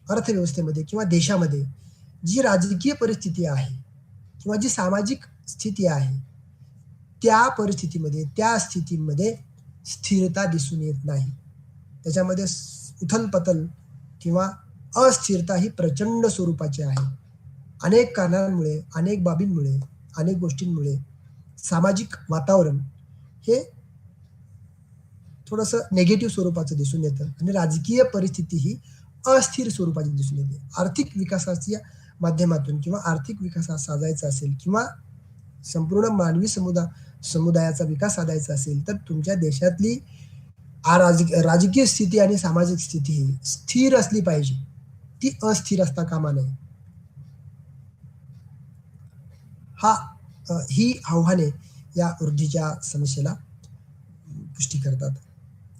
A: अर्थव्यवस्थेमध्ये किंवा देशामध्ये जी राजकीय परिस्थिती आहे किंवा जी सामाजिक स्थिती आहे, त्या परिस्थितीमध्ये, त्या स्थितीमध्ये स्थिरता दिसून येत नाही. त्याच्यामध्ये उथलपथल किंवा अस्थिरता ही प्रचंड स्वरूपाची आहे. अनेक कारणांमुळे, अनेक बाबींमुळे, अनेक गोष्टींमुळे सामाजिक वातावरण हे थोडंसं निगेटिव्ह स्वरूपाचं दिसून येतं आणि राजकीय परिस्थिती ही अस्थिर स्वरूपाची दिसून येते. आर्थिक विकासाच्या माध्यमातून किंवा आर्थिक विकास साधायचा असेल किंवा संपूर्ण मानवी समुदायाचा विकास साधायचा असेल तर तुमच्या देशातली राजकीय स्थिती आणि सामाजिक स्थिती ही स्थिर असली पाहिजे, ती अस्थिर असता कामा नये. ही आव्हाने या वृद्धीच्या समस्येला पुष्टी करतात.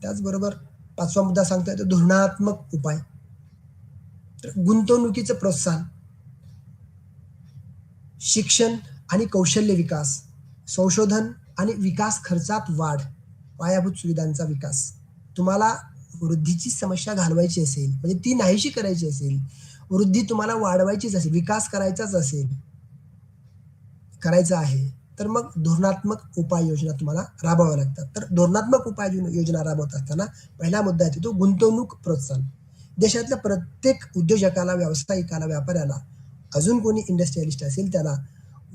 A: त्याचबरोबर 5वा मुद्दा सांगता येतो धोरणात्मक उपाय. तर गुंतवणुकीचं प्रोत्साहन, शिक्षण आणि कौशल्य विकास, संशोधन आणि विकास खर्चात वाढ, पायाभूत सुविधांचा विकास. तुम्हाला वृद्धीची समस्या घालवायची असेल म्हणजे ती नाहीशी करायची असेल, वृद्धी तुम्हाला वाढवायचीच असेल, विकास करायचाच असेल, करायचा आहे, तर मग धोरणात्मक उपाययोजना तुम्हाला राबवाव्या लागतात. तर धोरणात्मक उपाययोजना राबवत असताना पहिला मुद्दा येतो तो गुंतवणूक प्रोत्साहन. देशातल्या प्रत्येक उद्योजकाला, व्यावसायिकाला, व्यापाऱ्याला, अजून कोणी इंडस्ट्रियलिस्ट असेल त्याला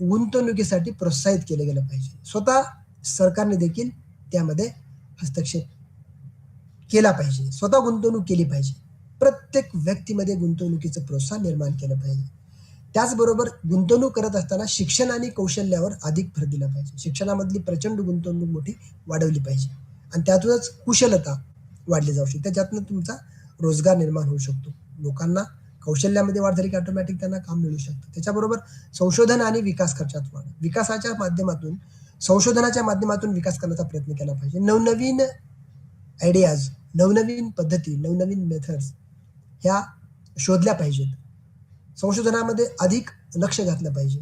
A: गुंतवणुकीसाठी प्रोत्साहित केलं गेलं पाहिजे. स्वतः सरकारने देखील त्यामध्ये हस्तक्षेप केला पाहिजे. स्वतः गुंतवणूक केली पाहिजे. प्रत्येक व्यक्तीमध्ये गुंतवणुकीचं प्रोत्साहन निर्माण केलं पाहिजे. त्याचबरोबर गुंतवणूक करत असताना शिक्षण आणि कौशल्यावर अधिक भर दिला पाहिजे. शिक्षणामधली प्रचंड गुंतवणूक मोठी वाढवली पाहिजे आणि त्यातूनच कुशलता वाढली जाऊ शकते. त्याच्यातनं तुमचा रोजगार निर्माण होऊ शकतो. लोकांना कौशल्यामध्ये वाढ झाली की ऑटोमॅटिक त्यांना काम मिळू शकतं. त्याच्याबरोबर संशोधन आणि विकास खर्चात वाढ. विकासाच्या माध्यमातून, संशोधनाच्या माध्यमातून विकास करण्याचा प्रयत्न केला पाहिजे. नवनवीन आयडियाज, नवनवीन पद्धती, नवनवीन मेथड्स ह्या शोधल्या पाहिजेत. संशोधनामध्ये अधिक लक्ष घातलं पाहिजे.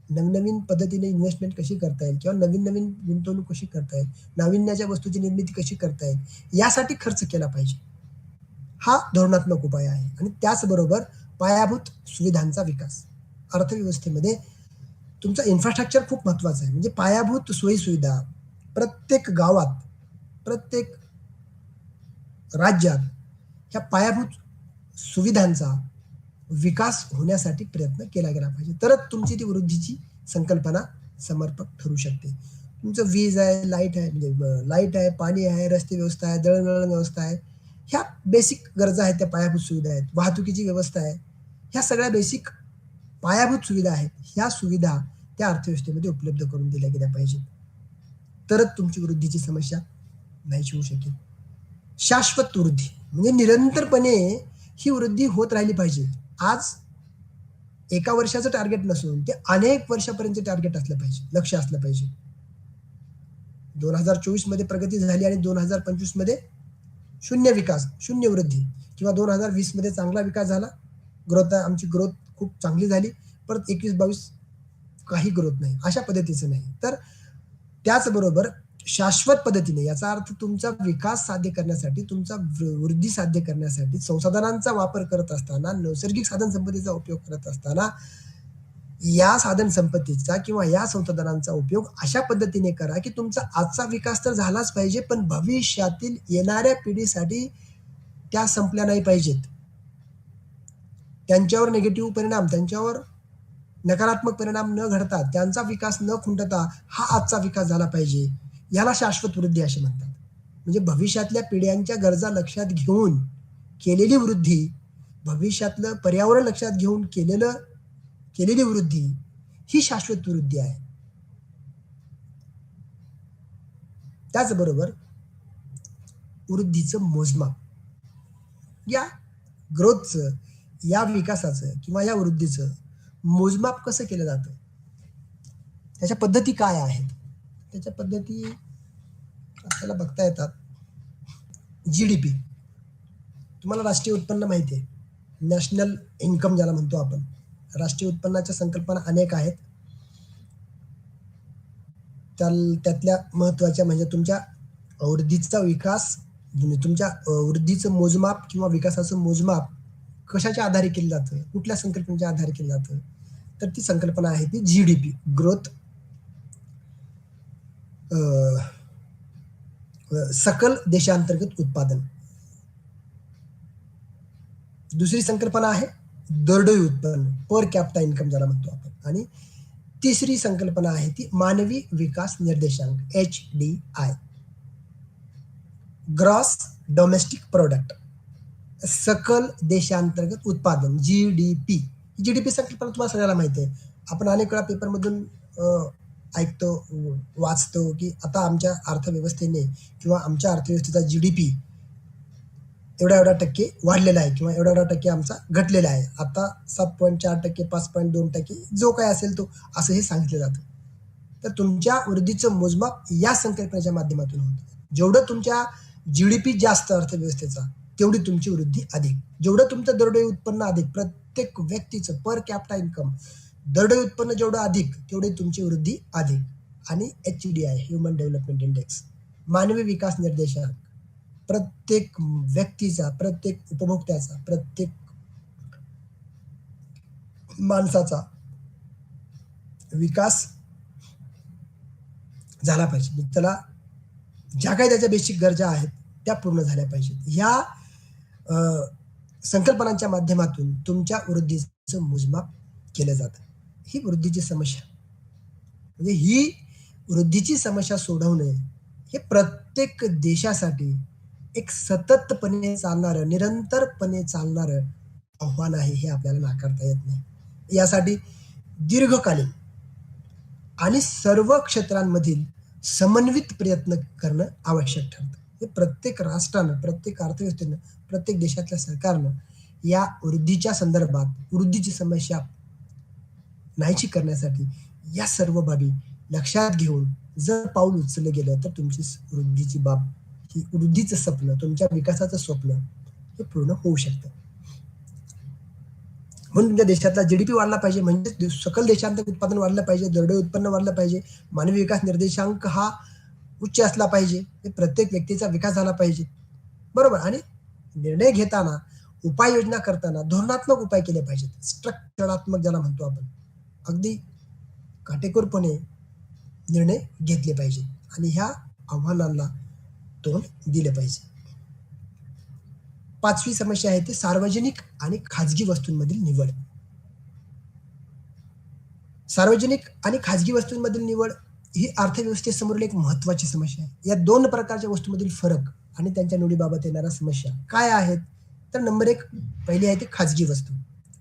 A: नवनवीन पद्धतीने इन्व्हेस्टमेंट कशी करता येईल किंवा नवीन नवीन गुंतवणूक कशी करता येईल, नाविन्याच्या वस्तूची निर्मिती कशी करता येईल, यासाठी खर्च केला पाहिजे. हा धोरणात्मक उपाय आहे. आणि त्याचबरोबर पायाभूत सुविधांचा विकास. अर्थव्यवस्थेमध्ये तुमचं इन्फ्रास्ट्रक्चर खूप महत्वाचं आहे. म्हणजे पायाभूत सोयीसुविधा प्रत्येक गावात, प्रत्येक राज्यात ह्या पायाभूत सुविधांचा विकास होण्यासाठी प्रयत्न केला गेला पाहिजे. तरच तुमची ती वृद्धीची संकल्पना समर्पक ठरू शकते. तुमचं वीज आहे, लाईट आहे, म्हणजे लाईट आहे, पाणी आहे, रस्ते व्यवस्था आहे, दळणवळण व्यवस्था आहे, ह्या बेसिक गरजा आहेत, त्या पायाभूत सुविधा आहेत. वाहतुकीची व्यवस्था आहे, ह्या सगळ्या बेसिक पायाभूत सुविधा आहेत. ह्या सुविधा त्या अर्थव्यवस्थेमध्ये उपलब्ध करून दिल्या गेल्या पाहिजेत. तरच तुमची वृद्धीची समस्या नाहीशी होऊ शकेल. शाश्वत वृद्धी म्हणजे निरंतरपणे ही वृद्धी होत राहिली पाहिजे. आज एका वर्षाचं टार्गेट नसून ते अनेक वर्षापर्यंत टार्गेट असलं पाहिजे, लक्ष असलं पाहिजे. 2024 मध्ये प्रगती झाली आणि 2025 मध्ये शून्य विकास, शून्य वृद्धी, किंवा 2020 मध्ये चांगला विकास झाला, आमची ग्रोथ खूप चांगली झाली, परत 21-22 काही ग्रोथ नाही, अशा पद्धतीचं नाही. तर त्याचबरोबर शाश्वत पद्धतीने, याचा अर्थ तुमचा विकास साध्य करण्यासाठी, तुमचा वृद्धी साध्य करण्यासाठी संसाधनांचा वापर करत असताना, नैसर्गिक साधन संपत्तीचा उपयोग करत असताना या साधन संपत्तीचा किंवा या संसाधनांचा उपयोग अशा पद्धतीने करा की तुमचा आजचा विकास तर झालाच पाहिजे, पण भविष्यातील येणाऱ्या पिढीसाठी त्या संपल्या नाही पाहिजेत. त्यांच्यावर निगेटिव्ह परिणाम, त्यांच्यावर नकारात्मक परिणाम न घडता, त्यांचा विकास न खुंटता हा आजचा विकास झाला पाहिजे. याला शाश्वत वृद्धी असे म्हणतात. म्हणजे भविष्यातल्या पिढ्यांच्या गरजा लक्षात घेऊन केलेली वृद्धी, भविष्यातलं पर्यावरण लक्षात घेऊन केलेली वृद्धी ही शाश्वत वृद्धी आहे. त्याचबरोबर वृद्धीचं मोजमाप, या ग्रोथचं, या विकासाचं किंवा या वृद्धीचं मोजमाप कसं केलं जातं, त्याच्या पद्धती काय आहेत? त्याच्या पद्धती आपल्याला बघता येतात. GDP, तुम्हाला राष्ट्रीय उत्पन्न माहिती आहे, नॅशनल इन्कम ज्याला म्हणतो आपण. राष्ट्रीय उत्पन्नाच्या संकल्पना अनेक आहेत. त्यातल्या महत्वाच्या म्हणजे तुमच्या वृद्धीचा विकास, तुमच्या वृद्धीचं मोजमाप किंवा विकासाचं मोजमाप कशाच्या आधारे केलं जातं, कुठल्या संकल्पनेच्या आधारे केलं जातं, तर ती संकल्पना आहे ती GDP, ग्रोथ सकल देशांतर्गत उत्पादन. दुसरी संकल्पना आहे दरडोई उत्पन्न, पर कॅपिटा इन्कम ज्याला म्हणतो आपण. आणि तिसरी संकल्पना आहे ती मानवी विकास निर्देशांक, HDI, ग्रॉस डोमेस्टिक प्रोडक्ट. सकल देशांतर्गत उत्पादन, जीडीपी. जीडीपी संकल्पना तुम्हाला सगळ्याला माहिती आहे. आपण अनेक वेळा पेपरमधून ऐकतो, वाचतो, की आता आमच्या अर्थव्यवस्थेने किंवा आमच्या अर्थव्यवस्थेचा जीडीपी एवढा टक्के वाढलेला आहे किंवा एवढा टक्के आमचा घटलेला आहे. आता 7.4%, 5.2% जो काय असेल तो, असं हे सांगितलं जातं. तर तुमच्या वृद्धीचं मोजमाप या संकल्पनेच्या माध्यमातून होतं. जेवढं तुमच्या जीडीपी जास्त अर्थव्यवस्थेचा, तेवढी तुमची वृद्धी अधिक. जेवढं तुमचं दरडोई उत्पन्न अधिक, प्रत्येक व्यक्तीचं पर कॅपिटा इन्कम दरडोई उत्पन्न जेवढं अधिक, तेवढी तुमची वृद्धी अधिक. आणि HDI, ह्युमन डेव्हलपमेंट इंडेक्स, मानवी विकास निर्देशांक, प्रत्येक व्यक्तीचा, प्रत्येक उपभोक्त्याचा, प्रत्येक माणसाचा विकास झाला पाहिजे. त्याला ज्या काही त्याच्या बेसिक गरजा आहेत त्या पूर्ण झाल्या पाहिजेत. ह्या संकल्पनांच्या माध्यमातून तुमच्या वृद्धीचं मोजमाप केलं जातं. ही वृद्धीची समस्या, म्हणजे ही वृद्धीची समस्या सोडवणे हे प्रत्येक देशासाठी एक सततपणे चालणारं, निरंतरपणे चालणारं आव्हान आहे. हे आपल्याला नाकारता येत नाही. यासाठी दीर्घकालीन आणि सर्व क्षेत्रांमधील समन्वित प्रयत्न करणं आवश्यक ठरतं. हे प्रत्येक राष्ट्रानं, प्रत्येक अर्थव्यवस्थेनं, प्रत्येक देशातल्या सरकारनं या वृद्धीच्या संदर्भात वृद्धीची समस्या नाहीशी करण्यासाठी या सर्व बाबी लक्षात घेऊन जर पाऊल उचललं गेलं तर तुमची वृद्धीची बाब, ही वृद्धीचं स्वप्न, तुमच्या विकासाचं स्वप्न हे पूर्ण होऊ शकतं. म्हणून तुमच्या देशातला जीडीपी वाढला पाहिजे, म्हणजे सकल देशांतर्गत उत्पादन वाढलं पाहिजे, दरडोई उत्पन्न वाढलं पाहिजे, मानवी विकास निर्देशांक हा उच्च असला पाहिजे, प्रत्येक व्यक्तीचा विकास झाला पाहिजे, बरोबर. आणि निर्णय घेताना, उपाययोजना करताना धोरणात्मक उपाय केले पाहिजेत, स्ट्रक्चरात्मक ज्याला म्हणतो आपण, अगदी काटेकोरपणे निर्णय घेतले पाहिजे आणि ह्या आव्हानांना तोंड दिले पाहिजे. 5वी समस्या आहे ती सार्वजनिक आणि खाजगी वस्तूंमधील निवड. सार्वजनिक आणि खाजगी वस्तूंमधील निवड ही अर्थव्यवस्थेसमोरील एक महत्वाची समस्या आहे. या 2 प्रकारच्या वस्तूंमधील फरक आणि त्यांच्या निवडीबाबत येणाऱ्या समस्या काय आहेत? तर नंबर 1 पहिली आहे ती खाजगी वस्तू.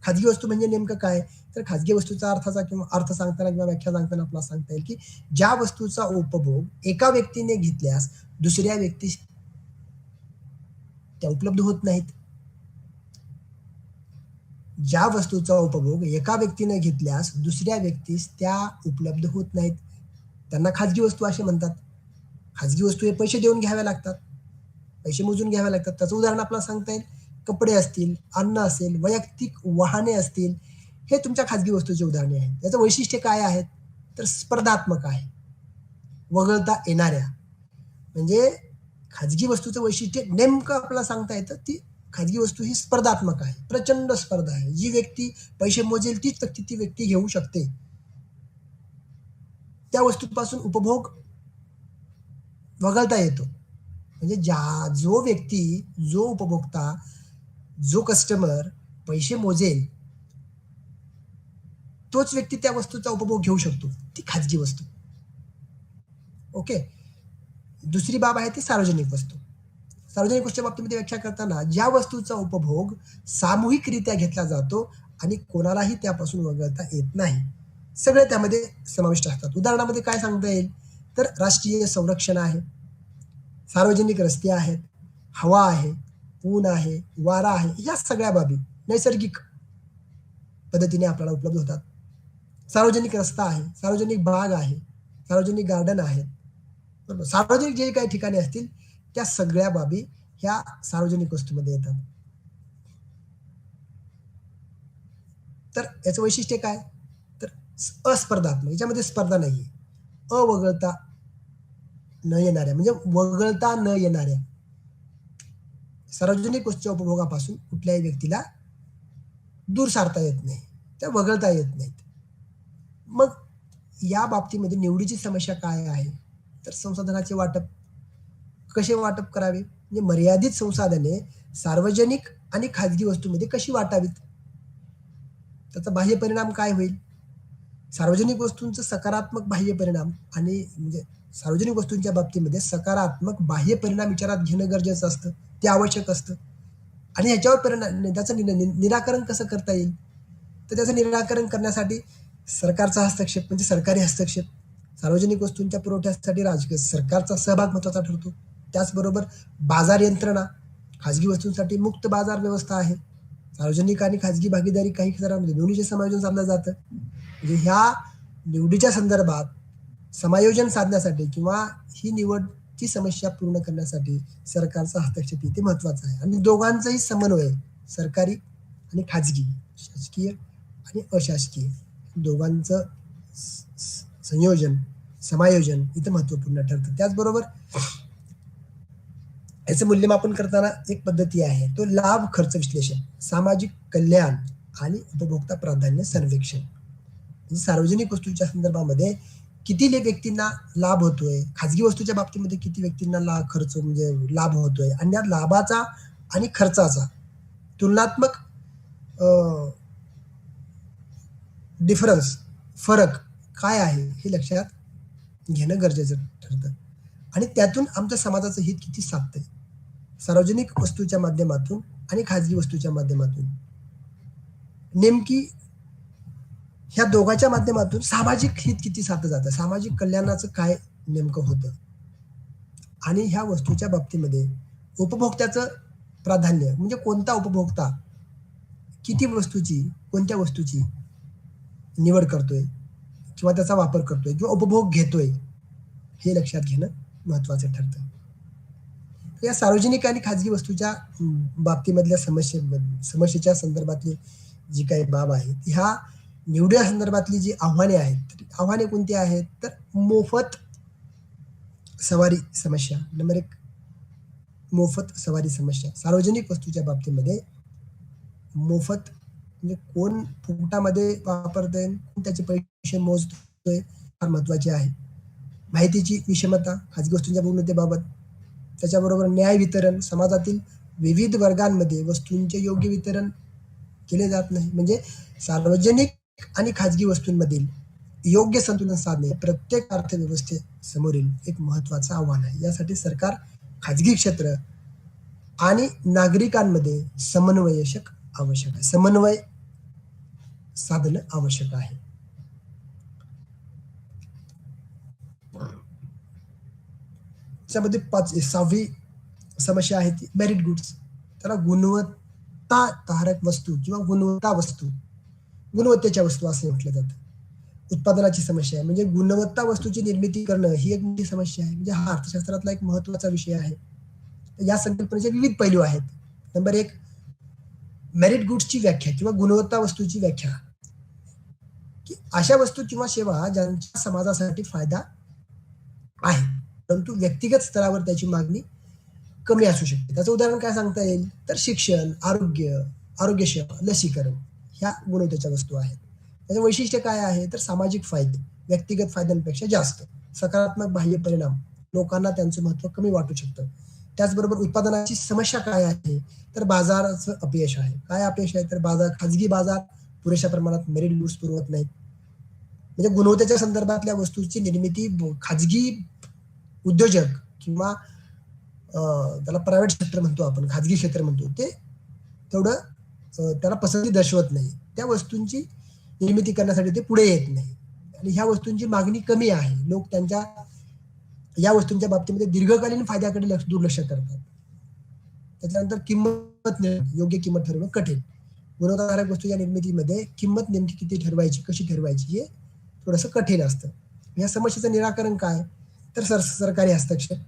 A: खाजगी वस्तू म्हणजे नेमकं काय? तर खाजगी वस्तूचा अर्थाचा किंवा अर्थ सांगताना किंवा व्याख्या सांगताना आपल्याला सांगता येईल की ज्या वस्तूचा उपभोग एका व्यक्तीने घेतल्यास दुसऱ्या व्यक्तीस त्या उपलब्ध होत नाहीत. ज्या वस्तूचा उपभोग एका व्यक्तीने घेतल्यास दुसऱ्या व्यक्तीस त्या उपलब्ध होत नाहीत, त्यांना खाजगी वस्तू असे म्हणतात. खाजगी वस्तू हे पैसे देऊन घ्याव्या लागतात, पैसे मोजून घ्याव्या लागतात. त्याचं उदाहरण आपल्याला सांगता येईल, कपडे असतील, अन्न असेल, वैयक्तिक वाहने असतील, हे तुमच्या खाजगी वस्तूचे उदाहरणे आहेत. त्याचं वैशिष्ट्य काय आहेत? तर स्पर्धात्मक आहे, वगळता येणाऱ्या. म्हणजे खाजगी वस्तूचं वैशिष्ट्य नेमकं आपल्याला सांगता येतं, ती खाजगी वस्तू ही स्पर्धात्मक आहे, प्रचंड स्पर्धा आहे. जी व्यक्ती पैसे मोजेल तीच व्यक्ती ती व्यक्ती घेऊ शकते. त्या वस्तूपासून उपभोग वगळता येतो. म्हणजे जो व्यक्ती, जो उपभोक्ता, जो कस्टमर पैसे मोजेल तोच व्यक्ती त्या वस्तूचा उपभोग घेऊ शकतो, ती खाजगी वस्तू. ओके. दुसरी बाब आहे ती सार्वजनिक वस्तू. सार्वजनिक वस्तूच्या बाबतीमध्ये व्याख्या करताना ज्या वस्तूचा उपभोग सामूहिकरित्या घेतला जातो आणि कोणालाही त्यापासून वगळता येत नाही, सगळे त्यामध्ये समाविष्ट असतात. उदाहरणामध्ये काय सांगता येईल? तर राष्ट्रीय संरक्षण आहे, सार्वजनिक रस्ते आहेत, हवा आहे, ऊन आहे, वारा आहे, या सगळ्या बाबी नैसर्गिक पद्धतीने आपल्याला उपलब्ध होतात. सार्वजनिक रस्ता आहे, सार्वजनिक बाग आहे, सार्वजनिक गार्डन आहेत, बरोबर. सार्वजनिक जे काही ठिकाणे असतील त्या सगळ्या बाबी ह्या सार्वजनिक वस्तूमध्ये येतात. तर याचं वैशिष्ट्य काय? तर अस्पर्धात्मक, याच्यामध्ये स्पर्धा नाहीये. अवगळता न येणाऱ्या, म्हणजे वगळता न येणाऱ्या सार्वजनिक वस्तूच्या उपभोगापासून कुठल्याही व्यक्तीला दूर सारता येत नाही, त्या वगळता येत नाहीत. मग या बाबतीमध्ये निवडीची समस्या काय आहे? तर संसाधनाचे वाटप. कसे वाटप करावे? म्हणजे मर्यादित संसाधने सार्वजनिक आणि खाजगी वस्तूंमध्ये कशी वाटावीत? त्याचा बाह्य परिणाम काय होईल? सार्वजनिक वस्तूंचं सकारात्मक बाह्य परिणाम आणि म्हणजे सार्वजनिक वस्तूंच्या बाबतीमध्ये सकारात्मक बाह्य परिणाम विचारात घेणं गरजेचं असतं, ते आवश्यक असतं. आणि ह्याच्यावर त्याचं निराकरण कसं करता येईल, तर त्याचं निराकरण करण्यासाठी सरकारचा हस्तक्षेप म्हणजे सरकारी हस्तक्षेप, सार्वजनिक वस्तूंच्या पुरवठ्यासाठी राजकीय सरकारचा सहभाग महत्वाचा ठरतो. त्याचबरोबर बाजार यंत्रणा, खाजगी वस्तूंसाठी मुक्त बाजार व्यवस्था आहे. सार्वजनिक आणि खाजगी भागीदारी काही क्षेत्रांमध्ये दोन्हीचे समायोजन साधलं जातं. म्हणजे ह्या निवडीच्या संदर्भात समायोजन साधण्यासाठी किंवा ही निवडची समस्या पूर्ण करण्यासाठी सरकारचा हस्तक्षेप इथे महत्वाचा आहे. आणि दोघांचाही समन्वय, सरकारी आणि खाजगी, शासकीय आणि अशासकीय दोघांचं संयोजन, समायोजन इथं महत्वपूर्ण ठरतं. त्याचबरोबर याचं मूल्यमापन करताना एक पद्धती आहे, तो लाभ खर्च विश्लेषण, सामाजिक कल्याण आणि उपभोक्ता प्राधान्य सर्वेक्षण. म्हणजे सार्वजनिक वस्तूंच्या संदर्भामध्ये किती व्यक्तींना लाभ होतोय, खाजगी वस्तूच्या बाबतीमध्ये किती व्यक्तींना खर्च म्हणजे लाभ होतोय, आणि या लाभाचा आणि खर्चाचा तुलनात्मक डिफरन्स, फरक काय आहे हे लक्षात घेणं गरजेचं ठरतं. आणि त्यातून आमच्या समाजाचं हित किती साधतंय, सार्वजनिक वस्तूच्या माध्यमातून आणि खाजगी वस्तूच्या माध्यमातून नेमकी ह्या दोघांच्या माध्यमातून सामाजिक हित किती साधलं जातं, सामाजिक कल्याणाचं काय नेमकं होतं, आणि ह्या वस्तूच्या बाबतीमध्ये उपभोक्त्याचं प्राधान्य म्हणजे कोणता उपभोक्ता किती वस्तूची, कोणत्या वस्तूची निवड करतोय किंवा त्याचा वापर करतोय किंवा उपभोग घेतोय, हे लक्षात घेणं महत्वाचं ठरतं. या सार्वजनिक आणि खाजगी वस्तूच्या बाबतीमधल्या समस्येच्या संदर्भातली जी काही बाब आहे, ह्या निवडीच्या संदर्भातली जी आव्हाने आहेत, आव्हाने कोणती आहेत, तर मोफत सवारी समस्या. नंबर 1, मोफत सवारी समस्या. सार्वजनिक वस्तूच्या बाबतीमध्ये मोफत म्हणजे कोण फुकटामध्ये वापरतोय, कोण त्याचे पैसे मोजतोय, फार महत्वाचे आहे. माहितीची विषमता खाजगी वस्तूंच्या पूर्णतेबाबत. त्याच्याबरोबर न्याय वितरण, समाजातील विविध वर्गांमध्ये वस्तूंचे योग्य वितरण केले जात नाही. म्हणजे सार्वजनिक आणि खाजगी वस्तूंमधील योग्य संतुलन साधणे प्रत्येक अर्थव्यवस्थेसमोरील एक महत्वाचं आव्हान आहे. यासाठी सरकार, खाजगी क्षेत्र आणि नागरिकांमध्ये समन्वय आवश्यक आहे, समन्वय साधणं आवश्यक आहे. त्यामध्ये 6वी समस्या आहे ती मेरिट गुड्स. त्याला गुणवत्ताधारक वस्तू किंवा गुणवत्तेच्या वस्तू असे म्हटलं जातं. उत्पादनाची समस्या आहे, म्हणजे गुणवत्ता वस्तूची निर्मिती करणं ही एक मोठी समस्या आहे. म्हणजे हा अर्थशास्त्रातला एक महत्वाचा विषय आहे. या संकल्पनेचे विविध पैलू आहेत. नंबर 1, मेरिट गुड्सची व्याख्या किंवा गुणवत्ता वस्तूची व्याख्या, की अशा वस्तू किंवा सेवा ज्यांचा समाजासाठी फायदा आहे परंतु व्यक्तिगत स्तरावर त्याची मागणी कमी असू शकते. त्याचं उदाहरण काय सांगता येईल, तर शिक्षण, आरोग्य सेवा, लसीकरण ह्या गुणवत्तेच्या वस्तू आहेत. त्याचं वैशिष्ट्य काय आहे, तर सामाजिक फायदे व्यक्तिगत फायद्यांपेक्षा जास्त, सकारात्मक बाह्य परिणाम, लोकांना त्यांचं महत्व कमी वाटू शकतं. त्याचबरोबर उत्पादनाची समस्या काय आहे, तर बाजाराचं अपयश आहे. काय अपयश आहे, तर खाजगी बाजार पुरेशा प्रमाणात मेरिट गुड्स पुरवत नाहीत. म्हणजे गुणवत्तेच्या संदर्भातल्या वस्तूची निर्मिती खाजगी उद्योजक किंवा त्याला प्रायव्हेट सेक्टर म्हणतो आपण, खाजगी क्षेत्र म्हणतो, ते तेवढं त्याला पसंती दर्शवत नाही. त्या वस्तूंची निर्मिती करण्यासाठी ते पुढे येत नाही आणि ह्या वस्तूंची मागणी कमी आहे. लोक त्यांच्या या वस्तूंच्या बाबतीमध्ये दीर्घकालीन फायद्याकडे दुर्लक्ष करतात. त्याच्यानंतर योग्य किंमत ठरवणं कठीण. गुणवत्ताधारक वस्तूच्या निर्मितीमध्ये किंमत नेमकी किती ठरवायची, कशी ठरवायची, हे थोडंसं कठीण असतं. या समस्येचं निराकरण काय, तर सरकारी हस्तक्षेप,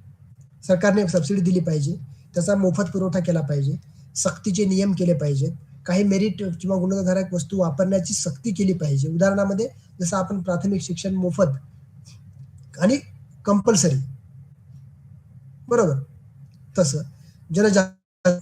A: सरकारने सबसिडी दिली पाहिजे, त्याचा मोफत पुरवठा केला पाहिजे, सक्तीचे नियम केले पाहिजेत, काही मेरिट किंवा गुणवत्ताधारक वस्तू वापरण्याची सक्ती केली पाहिजे. उदाहरणामध्ये जसं आपण प्राथमिक शिक्षण मोफत आणि कंपल्सरी, बरोबर, तसं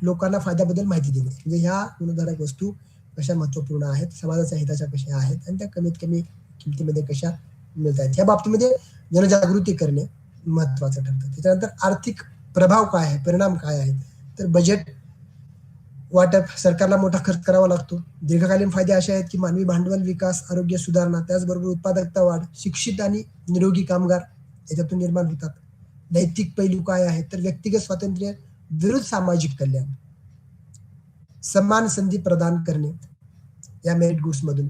A: लोकांना फायद्याबद्दल माहिती देणे, म्हणजे ह्या गुणवत्ताधारक वस्तू कशा महत्वपूर्ण आहेत, समाजाच्या हिताच्या कशा आहेत आणि त्या कमीत कमी किमतीमध्ये कशा मिळत आहेत, या बाबतीमध्ये जनजागृती करणे महत्वाचं ठरतं. त्याच्यानंतर आर्थिक प्रभाव काय आहे, परिणाम काय आहेत, तर बजेट वाटप, सरकारला मोठा खर्च करावा लागतो. दीर्घकालीन फायदे असे आहेत की मानवी भांडवल विकास, आरोग्य सुधारणा, त्याचबरोबर उत्पादकता वाढ, शिक्षित आणि निरोगी कामगार याच्यातून निर्माण होतात. नैतिक पैलू काय आहेत, तर व्यक्तिगत स्वातंत्र्य विरुद्ध सामाजिक कल्याण, समान संधी प्रदान करणे या मेरिट गुड्स मधून.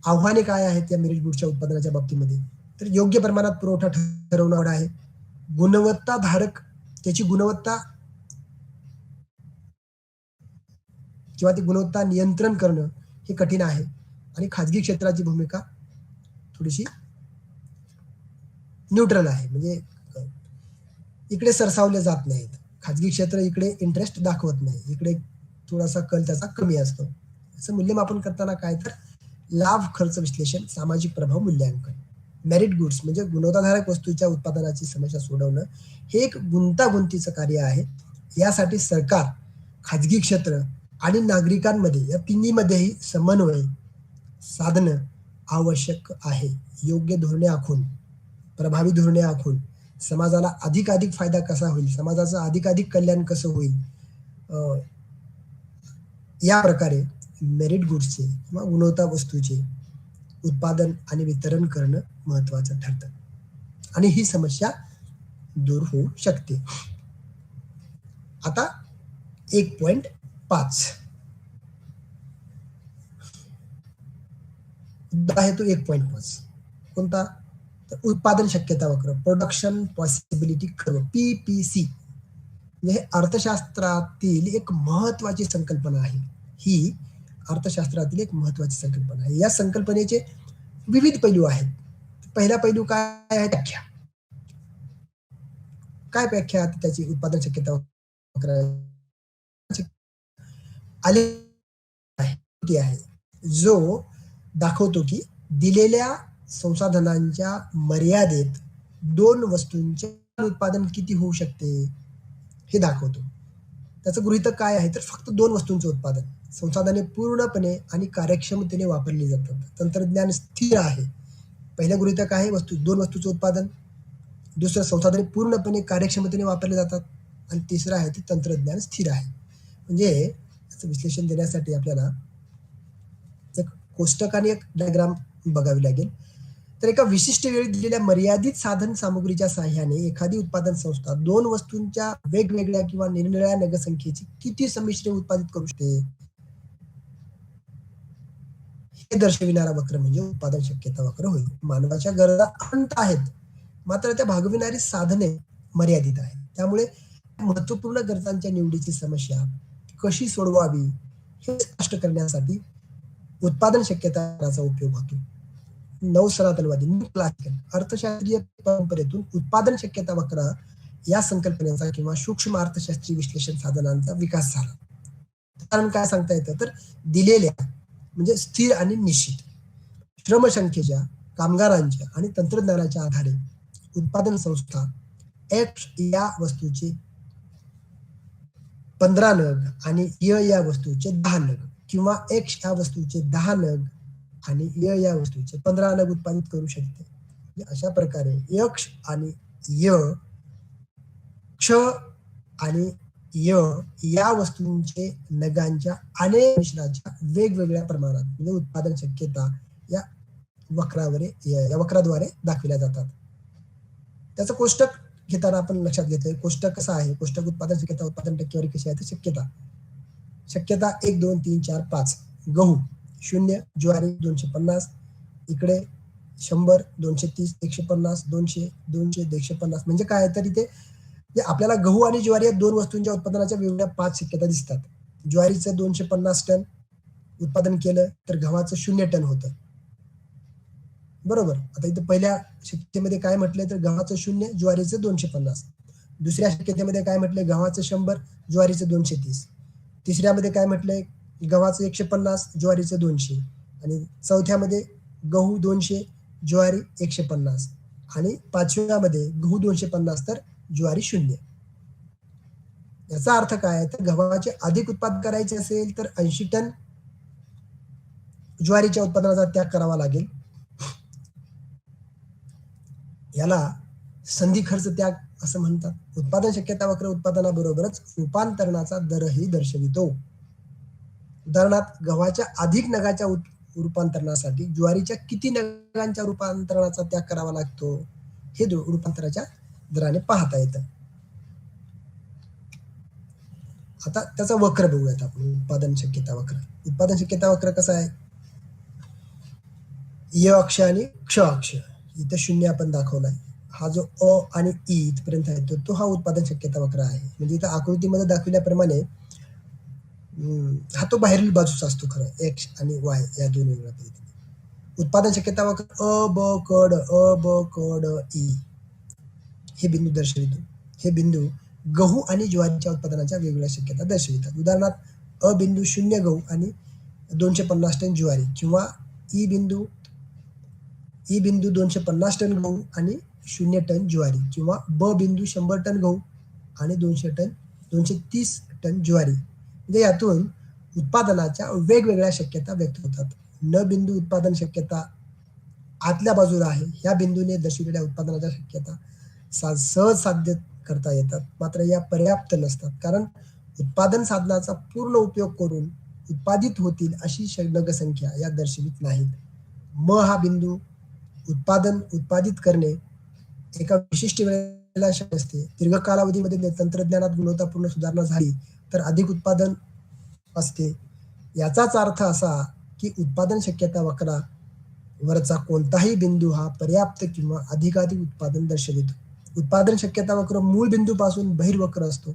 A: आव्हाने काय आहेत या मेरिट गुड्सच्या उत्पादनाच्या बाबतीमध्ये? तर योग्य प्रमाणात पुरवठा ठरवणं आहे. गुणवत्ताधारक त्याची गुणवत्ता किंवा ती गुणवत्ता नियंत्रण करणं हे कठीण आहे. आणि खाजगी क्षेत्राची भूमिका थोडीशी न्यूट्रल आहे, म्हणजे इकडे सरसावले जात नाहीत. खाजगी क्षेत्र इकडे इंटरेस्ट दाखवत नाही, इकडे थोडासा कल त्याचा कमी असतो. असं मूल्यमापन करताना काय, तर लाभ खर्च विश्लेषण, सामाजिक प्रभाव मूल्यांकन. मेरिट गुड्स म्हणजे गुणवत्ताधारक वस्तूच्या उत्पादनाची समस्या सोडवणं हे एक गुंतागुंतीचं कार्य आहे. यासाठी सरकार, खाजगी क्षेत्र आणि नागरिकांमध्ये या तिन्हीमध्येही समन्वय साधणं आवश्यक आहे. योग्य धोरणे आखून, प्रभावी धोरणे आखून समाजाला अधिकाधिक फायदा कसा होईल, समाजाचं अधिकाधिक कल्याण कसं होईल, या प्रकारे मेरिट गुड्सचे किंवा गुणवत्ता वस्तूचे उत्पादन आणि वितरण करणं महत्वाचं ठरतं आणि ही समस्या दूर होऊ शकते. आता 1.5 आहे तो 1.5 कोणता, तर उत्पादन शक्यता वक्र, प्रोडक्शन पॉसिबिलिटी कर्व, PPC. हे अर्थशास्त्रातील एक महत्वाची संकल्पना आहे. ही अर्थशास्त्रातील एक महत्वाची संकल्पना आहे. या संकल्पनेचे विविध पैलू आहेत. पहिला पैलू काय आहे, व्याख्या. काय व्याख्या त्याची उत्पादन शक्यता वक्र आले आहे, जो दाखवतो की दिलेल्या संसाधनांच्या मर्यादेत दोन वस्तूंचे उत्पादन किती होऊ शकते हे दाखवतो. त्याचं गृहीतक काय आहे, तर फक्त दोन वस्तूंचे उत्पादन. संसाधने पूर्णपणे आणि कार्यक्षमतेने वापरली जातात. तंत्रज्ञान स्थिर आहे. पहिलं गृहीतक आहे दोन वस्तूंचे उत्पादन. दुसरं, संसाधने पूर्णपणे कार्यक्षमतेने वापरले जातात. आणि तिसरं आहे ते तंत्रज्ञान स्थिर आहे. म्हणजे याचं विश्लेषण देण्यासाठी आपल्याला एक कोष्टक आणि एक डायग्राम बघावी लागेल. तर एका विशिष्ट वेळी दिलेल्या मर्यादित साधन सामुग्रीच्या साह्याने एखादी उत्पादन संस्था दोन वस्तूंच्या वेगवेगळ्या किंवा निरनिराळ्या नगरसंख्येची किती संमिश्र उत्पादित करू शकते हे दर्शविणारा वक्र म्हणजे उत्पादन शक्यता वक्र होईल. मानवाच्या गरजा अनंत आहेत, मात्र त्या भागविणारी साधने मर्यादित आहेत. त्यामुळे महत्वपूर्ण गरजांच्या निवडीची समस्या कशी सोडवावी हे स्पष्ट करण्यासाठी उत्पादन शक्यताचा उपयोग होतो. नवसनातनवादी क्लासिकल अर्थशास्त्रीय परंपरेतून उत्पादन शक्यता वक्र या संकल्पनेचा किंवा सूक्ष्म अर्थशास्त्रीय विश्लेषण साधनांचा विकास झाला. कारण काय सांगता येतं, तर दिलेल्या म्हणजे स्थिर आणि निश्चित श्रमसंख्येच्या, कामगारांच्या आणि तंत्रज्ञानाच्या आधारे उत्पादन संस्था X या वस्तूचे 15 नग आणि Y या वस्तूचे 10 नग किंवा X या वस्तूचे 10 नग आणि Y या वस्तूचे 15 नग उत्पादित करू शकते. अशा प्रकारे X आणि Y, क्ष आणि य या वस्तूंचे नगांच्या अनेक मिश्रणाच्या वेगवेगळ्या प्रमाणात म्हणजे उत्पादन शक्यता या वक्राद्वारे दाखविल्या जातात. त्याचं कोष्टक घेताना आपण लक्षात घेतोय. कोष्टक कसं आहे, कोष्टक उत्पादन शक्यता, उत्पादन टक्केवारी कशी आहे, तर शक्यता 1 2 3 4 5. गहू 0, ज्वारी 250, इकडे 100 230 150 200 200 150. म्हणजे काय तर इथे आपल्याला गहू आणि ज्वारी या दोन वस्तूंच्या उत्पादनाच्या वेगवेगळ्या 5 शक्यता दिसतात. ज्वारीचं 250 टन उत्पादन केलं तर गव्हाचं 0 टन होतं, बरोबर. आता इथे पहिल्या शक्यतेमध्ये काय म्हटलंय, तर गव्हाचं 0, ज्वारीचं 250. दुसऱ्या शक्यतेमध्ये काय म्हटलंय, गव्हाचं 100, ज्वारीचं 230. तिसऱ्यामध्ये काय म्हटलंय, गव्हाचं 150, ज्वारीचं 200. आणि चौथ्यामध्ये गहू 200, ज्वारी 150. आणि पाचव्यामध्ये गहू 250 तर ज्वारी 0. याचा अर्थ काय, तर गव्हाचे अधिक उत्पादन करायचे असेल तर 80 टन ज्वारीच्या उत्पादनाचा त्याग करावा लागेल. याला संधी खर्च त्याग असं म्हणतात. उत्पादन शक्यता वक्र उत्पादनाबरोबरच रूपांतरणाचा दरही दर्शवितो. उदाहरणार्थ, गव्हाच्या अधिक नगाच्या रूपांतरणासाठी ज्वारीच्या किती नगांच्या रूपांतरणाचा त्याग करावा लागतो हे रूपांतराच्या दराने पाहता येतं. आता त्याचा वक्र बघूयात आपण, उत्पादन शक्यता वक्र. उत्पादन शक्यता वक्र कसा आहे, य अक्ष आणि क्ष अक्ष, इथं 0 आपण दाखवलाय. हा जो अ आणि ई इथपर्यंत आहे तो हा उत्पादन शक्यता वक्र आहे. म्हणजे इथं आकृतीमध्ये दाखवल्याप्रमाणे हा तो बाहेरील बाजूचा असतो खरं, एक्स आणि वाय या दोन वेगळ्या पद्धतीने. उत्पादन शक्यता वक्र अ ब क ड, अ ब क ड ई हे बिंदू दर्शवितो. हे बिंदू गहू आणि ज्वारीच्या उत्पादनाच्या वेगवेगळ्या शक्यता दर्शवितात. उदाहरणार्थ अ बिंदू 0 गहू आणि 250 टन ज्वारी, किंवा ई बिंदू 250 टन गहू आणि 0 टन ज्वारी, किंवा ब बिंदू 100 टन गहू आणि 230 टन ज्वारी. म्हणजे यातून उत्पादनाच्या वेगवेगळ्या शक्यता व्यक्त होतात. न बिंदू उत्पादन शक्यता आतल्या बाजूला आहे. ह्या बिंदूने दर्शविलेल्या उत्पादनाच्या शक्यता सहज साध्य करता येतात, मात्र या पर्याप्त नसतात, कारण उत्पादन साधनाचा पूर्ण उपयोग करून उत्पादित होतील अशी संख्या या दर्शवित नाहीत. म हा बिंदू उत्पादित करणे एका विशिष्ट वेळेला शक्य असते. दीर्घ कालावधीमध्ये तंत्रज्ञानात गुणवत्तापूर्ण सुधारणा झाली तर अधिक उत्पादन असते. याचाच अर्थ असा की उत्पादन शक्यता वक्रावरचा कोणताही बिंदू हा पर्याप्त किंवा अधिकाधिक उत्पादन दर्शवितो. उत्पादन शक्यता वक्र मूळ बिंदूपासून बहिर्वक्र असतो.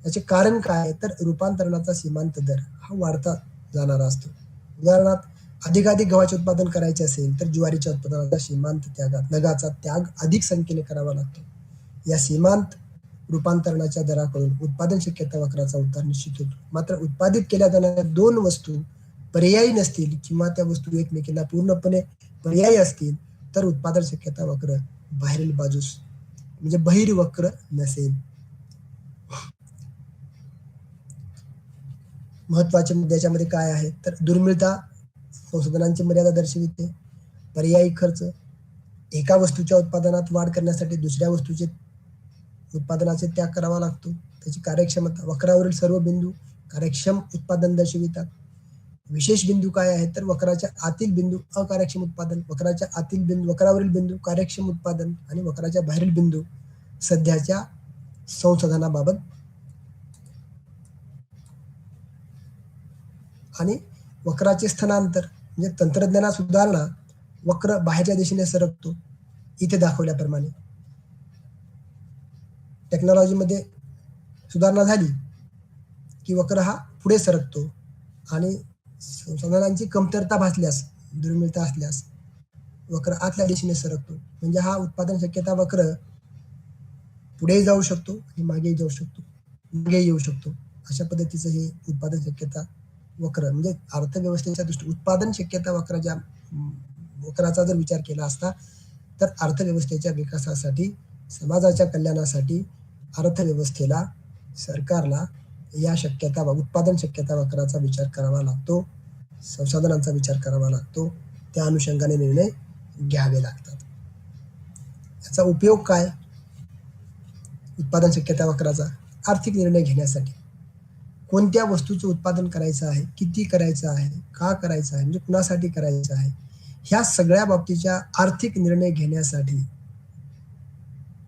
A: याचे कारण काय, तर रूपांतरणाचा सीमांत दर हा वाढता जाणारा असतो. उदाहरणार्थ अधिकाधिक गव्हाचे उत्पादन करायचे असेल तर ज्वारीच्या उत्पादनाचा सीमांत नगाचा त्याग अधिक संख्येने करावा लागतो. या सीमांत रूपांतरणाच्या दराकडून उत्पादन शक्यता वक्राचा उतार निश्चित होतो. मात्र उत्पादित केल्या जाणाऱ्या दोन वस्तू पर्यायी नसतील किंवा त्या वस्तू एकमेकींना पूर्णपणे पर्यायी असतील तर उत्पादन शक्यता वक्र बाहेरील बाजूस म्हणजे बहिर्वक्र नसेल. महत्वाचे मुद्दे याच्यामध्ये काय आहे, तर दुर्मिळता संशोधनांची मर्यादा दर्शविते. पर्यायी खर्च, एका वस्तूच्या उत्पादनात वाढ करण्यासाठी दुसऱ्या वस्तूचे उत्पादनाचे त्याग करावा लागतो. त्याची कार्यक्षमता, वक्रावरील सर्व बिंदू कार्यक्षम उत्पादन दर्शवितात. विशेष बिंदू काय आहेत, तर वक्राच्या आतील बिंदू अकार्यक्षम उत्पादन, वक्रावरील बिंदू कार्यक्षम उत्पादन आणि वक्राच्या बाहेरील बिंदू सध्याच्या संसाधनाबाबत आणि वक्राचे स्थलांतर म्हणजे तंत्रज्ञानात सुधारणा, वक्र बाहेरच्या दिशेने सरकतो इथे दाखवल्याप्रमाणे. टेक्नॉलॉजीमध्ये सुधारणा झाली की वक्र हा पुढे सरकतो आणि संसाधनांची कमतरता भासल्यास, दुर्मिळता असल्यास वक्र आतल्या दिशेने सरकतो. म्हणजे हा उत्पादन शक्यता वक्र पुढे जाऊ शकतो आणि मागे जाऊ शकतो, मागे येऊ शकतो. अशा पद्धतीचं हे उत्पादन शक्यता वक्र म्हणजे अर्थव्यवस्थेच्या दृष्टी उत्पादन शक्यता वक्राचा जर विचार केला असता तर अर्थव्यवस्थेच्या विकासासाठी, समाजाच्या कल्याणासाठी अर्थव्यवस्थेला, सरकारला या उत्पादन शक्यता वक्राचा विचार करावा लागतो, संसाधनांचा विचार करावा लागतो, त्या अनुषंगाने निर्णय घ्यावे लागतात. याचा उपयोग काय उत्पादन शक्यता वक्राचा, आर्थिक निर्णय घेण्यासाठी. कोणत्या वस्तूचं उत्पादन करायचं आहे, किती करायचं आहे, का करायचं आहे, म्हणजे कुणासाठी करायचं आहे, ह्या सगळ्या बाबतीच्या आर्थिक निर्णय घेण्यासाठी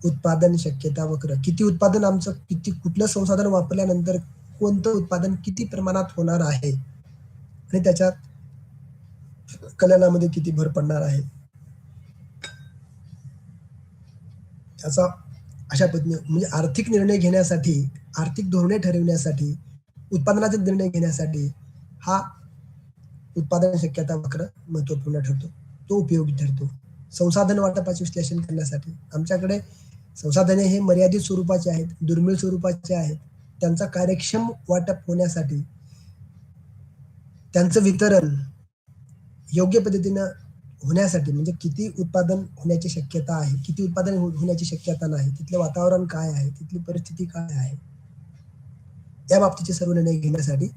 A: उत्पादन शक्यता वक्र, किती उत्पादन आमचं, कुठलं संसाधन वापरल्यानंतर कोणतं उत्पादन किती प्रमाणात होणार आहे आणि त्याच्यात कल्याणामध्ये किती भर पडणार आहे, याचा अशा पद्धतीने म्हणजे आर्थिक निर्णय घेण्यासाठी, आर्थिक धोरणे ठरवण्यासाठी, उत्पादनाचे निर्णय घेण्यासाठी हा उत्पादन शक्यता वक्र महत्वपूर्ण ठरतो, तो उपयोगी ठरतो. संसाधन वाटपाचे विश्लेषण करण्यासाठी आमच्याकडे संसाधने हे मर्यादित स्वरूपाचे आहेत, दुर्मिळ स्वरूपाचे आहेत. त्यांचा कार्यक्षम वाटप होण्यासाठी, त्यांचं वितरण योग्य पद्धतीनं होण्यासाठी, म्हणजे किती उत्पादन होण्याची शक्यता आहे, किती उत्पादन होण्याची शक्यता नाही, तिथलं वातावरण काय आहे, तिथली परिस्थिती काय आहे, या बाबतीचे सर्व निर्णय घेण्यासाठी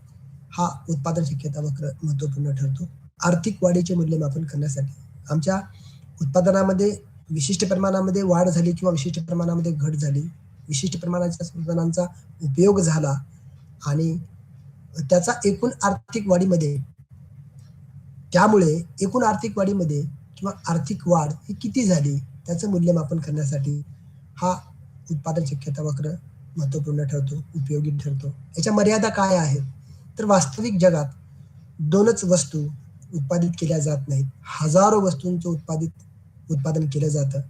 A: हा उत्पादन शक्यता वक्र महत्वपूर्ण ठरतो. आर्थिक वाढीचे मूल्यमापन करण्यासाठी आमच्या उत्पादनामध्ये विशिष्ट प्रमाणामध्ये वाढ झाली किंवा विशिष्ट प्रमाणामध्ये घट झाली, विशिष्ट प्रमाणाच्या संसाधनांचा उपयोग झाला आणि त्याचा एकूण आर्थिक वाढीमध्ये, त्यामुळे एकूण आर्थिक वाढीमध्ये किंवा आर्थिक वाढ ही किती झाली त्याचं मूल्यमापन करण्यासाठी हा उत्पादन शक्यता वक्र महत्वपूर्ण ठरतो, उपयोगी ठरतो. याच्या मर्यादा काय आहेत? तर वास्तविक जगात 2च वस्तू उत्पादित केल्या जात नाहीत. हजारो वस्तूंचं उत्पादन केलं जातं.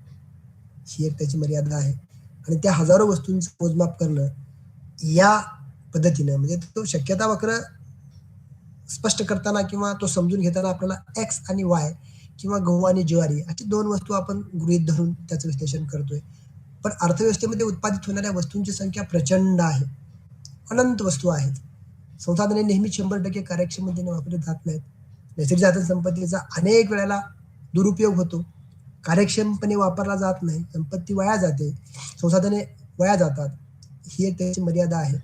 A: ही एक त्याची मर्यादा आहे. आणि त्या हजारो वस्तूंचं मोजमाप करणं या पद्धतीनं म्हणजे तो शक्यता वक्र स्पष्ट करताना किंवा तो समजून घेताना आपल्याला एक्स आणि वाय किंवा गहू आणि ज्वारी अशी 2 वस्तू आपण गृहीत धरून त्याचं विश्लेषण करतोय. पण अर्थव्यवस्थेमध्ये उत्पादित होणाऱ्या वस्तूंची संख्या प्रचंड आहे. अनंत वस्तू आहेत. संसाधने नेहमीच 100% कार्यक्षमतेने वापरली जात नाहीत. नैसर्गिक साधन संपत्तीचा अनेक वेळेला दुरुपयोग होतो. कार्यक्षमपणे वापरला जात नाही. संपत्ती वाया जाते. संसाधने वाया जातात. ही एक त्याची मर्यादा आहे.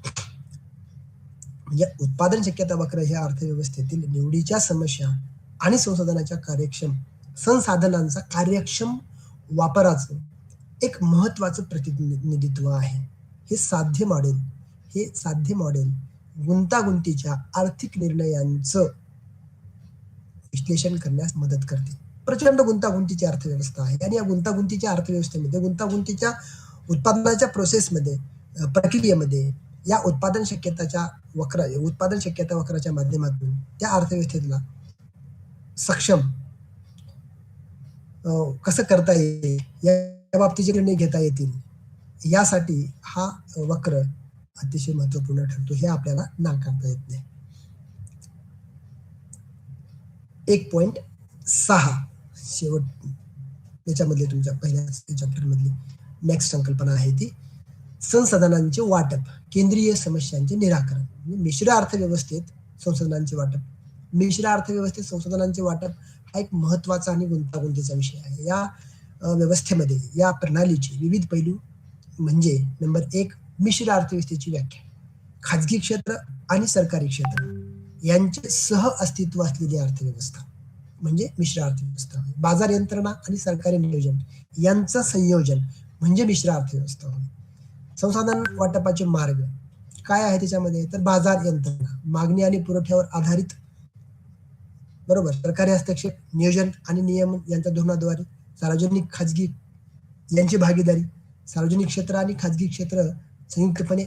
A: म्हणजे उत्पादन शक्यता वक्र हे अर्थव्यवस्थेतील निवडीच्या समस्या आणि संसाधनांचा कार्यक्षम वापराचं एक महत्वाचं प्रतिनिधित्व आहे. हे साध्य मॉडेल गुंतागुंतीच्या आर्थिक निर्णयांचं विश्लेषण करण्यास मदत करते. प्रचंड गुंतागुंतीची अर्थव्यवस्था आहे आणि या गुंतागुंतीच्या अर्थव्यवस्थेमध्ये गुंतागुंतीच्या उत्पादनाच्या प्रोसेसमध्ये प्रक्रियेमध्ये या उत्पादन शक्यता वक्राच्या माध्यमातून त्या अर्थव्यवस्थेला सक्षम कसं करता येईल या बाबतीचे निर्णय घेता येतील यासाठी हा वक्र अतिशय महत्वपूर्ण ठरतो. हे आपल्याला नाकारता येत नाही. 1.6 शेवट याच्यामधली तुमच्या पहिल्या चॅप्टर मधली नेक्स्ट संकल्पना आहे ती संसाधनांचे वाटप, केंद्रीय समस्यांचे निराकरण. मिश्र अर्थव्यवस्थेत संसाधनांचे वाटप हा एक महत्वाचा आणि गुंतागुंतीचा विषय आहे. या व्यवस्थेमध्ये या प्रणालीचे विविध पैलू म्हणजे नंबर 1 मिश्र अर्थव्यवस्थेची व्याख्या. खाजगी क्षेत्र आणि सरकारी क्षेत्र यांचे सह अस्तित्व असलेली अर्थव्यवस्था म्हणजे मिश्र अर्थव्यवस्था. बाजार यंत्रणा आणि सरकारी नियोजन यांचं संयोजन म्हणजे मिश्र अर्थव्यवस्था. संसाधन वाटपाचे मार्ग काय आहे त्याच्यामध्ये तर बाजार यंत्रणा, मागणी आणि पुरवठ्यावर आधारित, बरोबर, सरकारी हस्तक्षेप, नियोजन आणि नियमन यांच्या धोरणाद्वारे, सार्वजनिक खाजगी यांची भागीदारी, सार्वजनिक क्षेत्र आणि खाजगी क्षेत्र संयुक्तपणे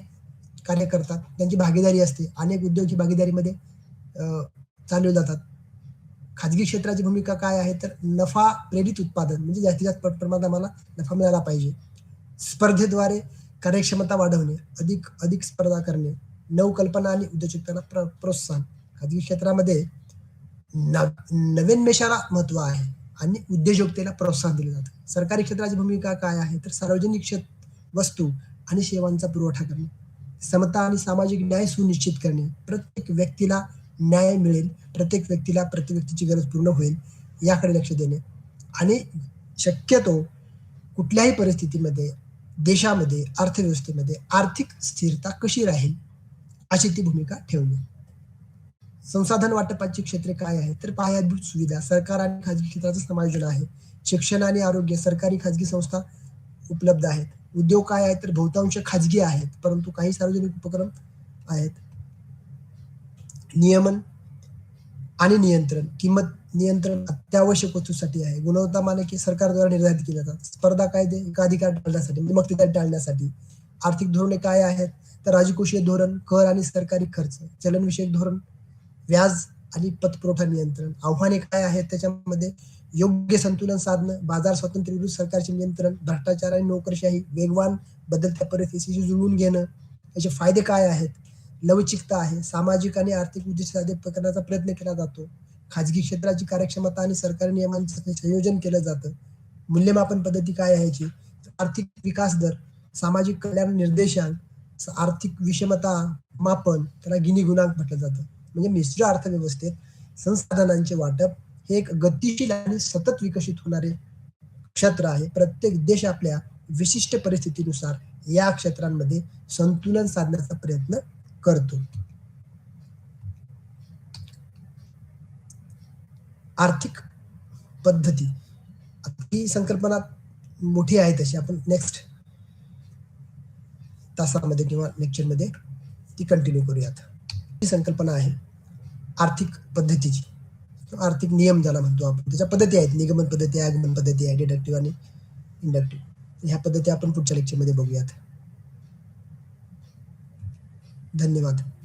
A: कार्य करतात, त्यांची भागीदारी असते. अनेक उद्योग ही भागीदारीमध्ये चालवले जातात. खाजगी क्षेत्राची भूमिका काय आहे तर नफा प्रेरित उत्पादन म्हणजे जास्तीत जास्त प्रमाणात आम्हाला नफा मिळाला पाहिजे. स्पर्धेद्वारे कार्यक्षमता वाढवणे, अधिक स्पर्धा करणे, नवकल्पना आणि उद्योजकताला प्रोत्साहन. खाजगी क्षेत्रामध्ये नवीन्मेषाला महत्व आहे आणि उद्योजकतेला प्रोत्साहन दिले जातं. सरकारी क्षेत्राची भूमिका काय आहे तर सार्वजनिक वस्तू आणि सेवांचा पुरवठा करणे, समता आणि सामाजिक न्याय सुनिश्चित करणे, प्रत्येक व्यक्तीला न्याय मिळेल, प्रत्येक व्यक्तीची गरज पूर्ण होईल याकडे लक्ष देणे आणि शक्यतो कुठल्याही परिस्थितीमध्ये देशामध्ये अर्थव्यवस्थेमध्ये आर्थिक स्थिरता कशी राहील अशी ती भूमिका ठेवणे. संसाधन वाटपाची क्षेत्रे काय आहे तर पायाभूत सुविधा, सरकार आणि खाजगी क्षेत्राचं समायोजन आहे. शिक्षण आणि आरोग्य, सरकारी खाजगी संस्था उपलब्ध आहेत. उद्योग काय आहेत तर बहुतांश खाजगी आहेत परंतु काही सार्वजनिक उपक्रम आहेत. नियमन आणि नियंत्रण, किंमत नियंत्रण अत्यावश्यक वस्तूसाठी आहे. गुणवत्ता मानके सरकारद्वारे निर्धारित केले जातात. स्पर्धा कायदे एकाधिकार टाळण्यासाठी म्हणजे मक्तेदारी टाळण्यासाठी. आर्थिक धोरणे काय आहेत तर राजकोषीय धोरण, कर आणि सरकारी खर्च, चलनविषयक धोरण, व्याज आणि पतपुरवठा नियंत्रण. आव्हाने काय आहेत त्याच्यामध्ये योग्य संतुलन साधणं, बाजार स्वातंत्र्य विरुद्ध सरकारचे नियंत्रण, भ्रष्टाचार आणि नोकरशाही, वेगवान बदलत्या परिस्थितीशी जुळवून घेणं. याचे फायदे काय आहेत, लवचिकता आहे, सामाजिक आणि आर्थिक उद्दिष्ट साध्य करण्याचा प्रयत्न केला जातो. खाजगी क्षेत्राची कार्यक्षमता आणि सरकारी नियमांचं संयोजन केलं जातं. मूल्यमापन पद्धती काय आहे याची, आर्थिक विकास दर, सामाजिक कल्याण निर्देशांक, आर्थिक विषमता मापन, त्याला गिनी गुणांक म्हटलं जातं. म्हणजे मिश्र अर्थव्यवस्थेत संसाधनांचे वाटप हे एक गतिशील आणि सतत विकसित होणारे क्षेत्र आहे. प्रत्येक देश आपल्या विशिष्ट परिस्थितीनुसार या क्षेत्रांमध्ये संतुलन साधण्याचा प्रयत्न करतो. आर्थिक पद्धती ही संकल्पना मोठी आहे, तशी आपण नेक्स्ट तासामध्ये किंवा लेक्चरमध्ये ती कंटिन्यू करूयात. ही संकल्पना आहे आर्थिक पद्धतीची, आर्थिक नियम ज्याला म्हणतो आपण. त्याच्या पद्धती आहेत, निगमन पद्धती आहे, आगमन पद्धती आहे, डिडक्टिव्ह आणि इंडक्टिव्ह. ह्या पद्धती आपण पुढच्या लेक्चरमध्ये बघूयात. धन्यवाद.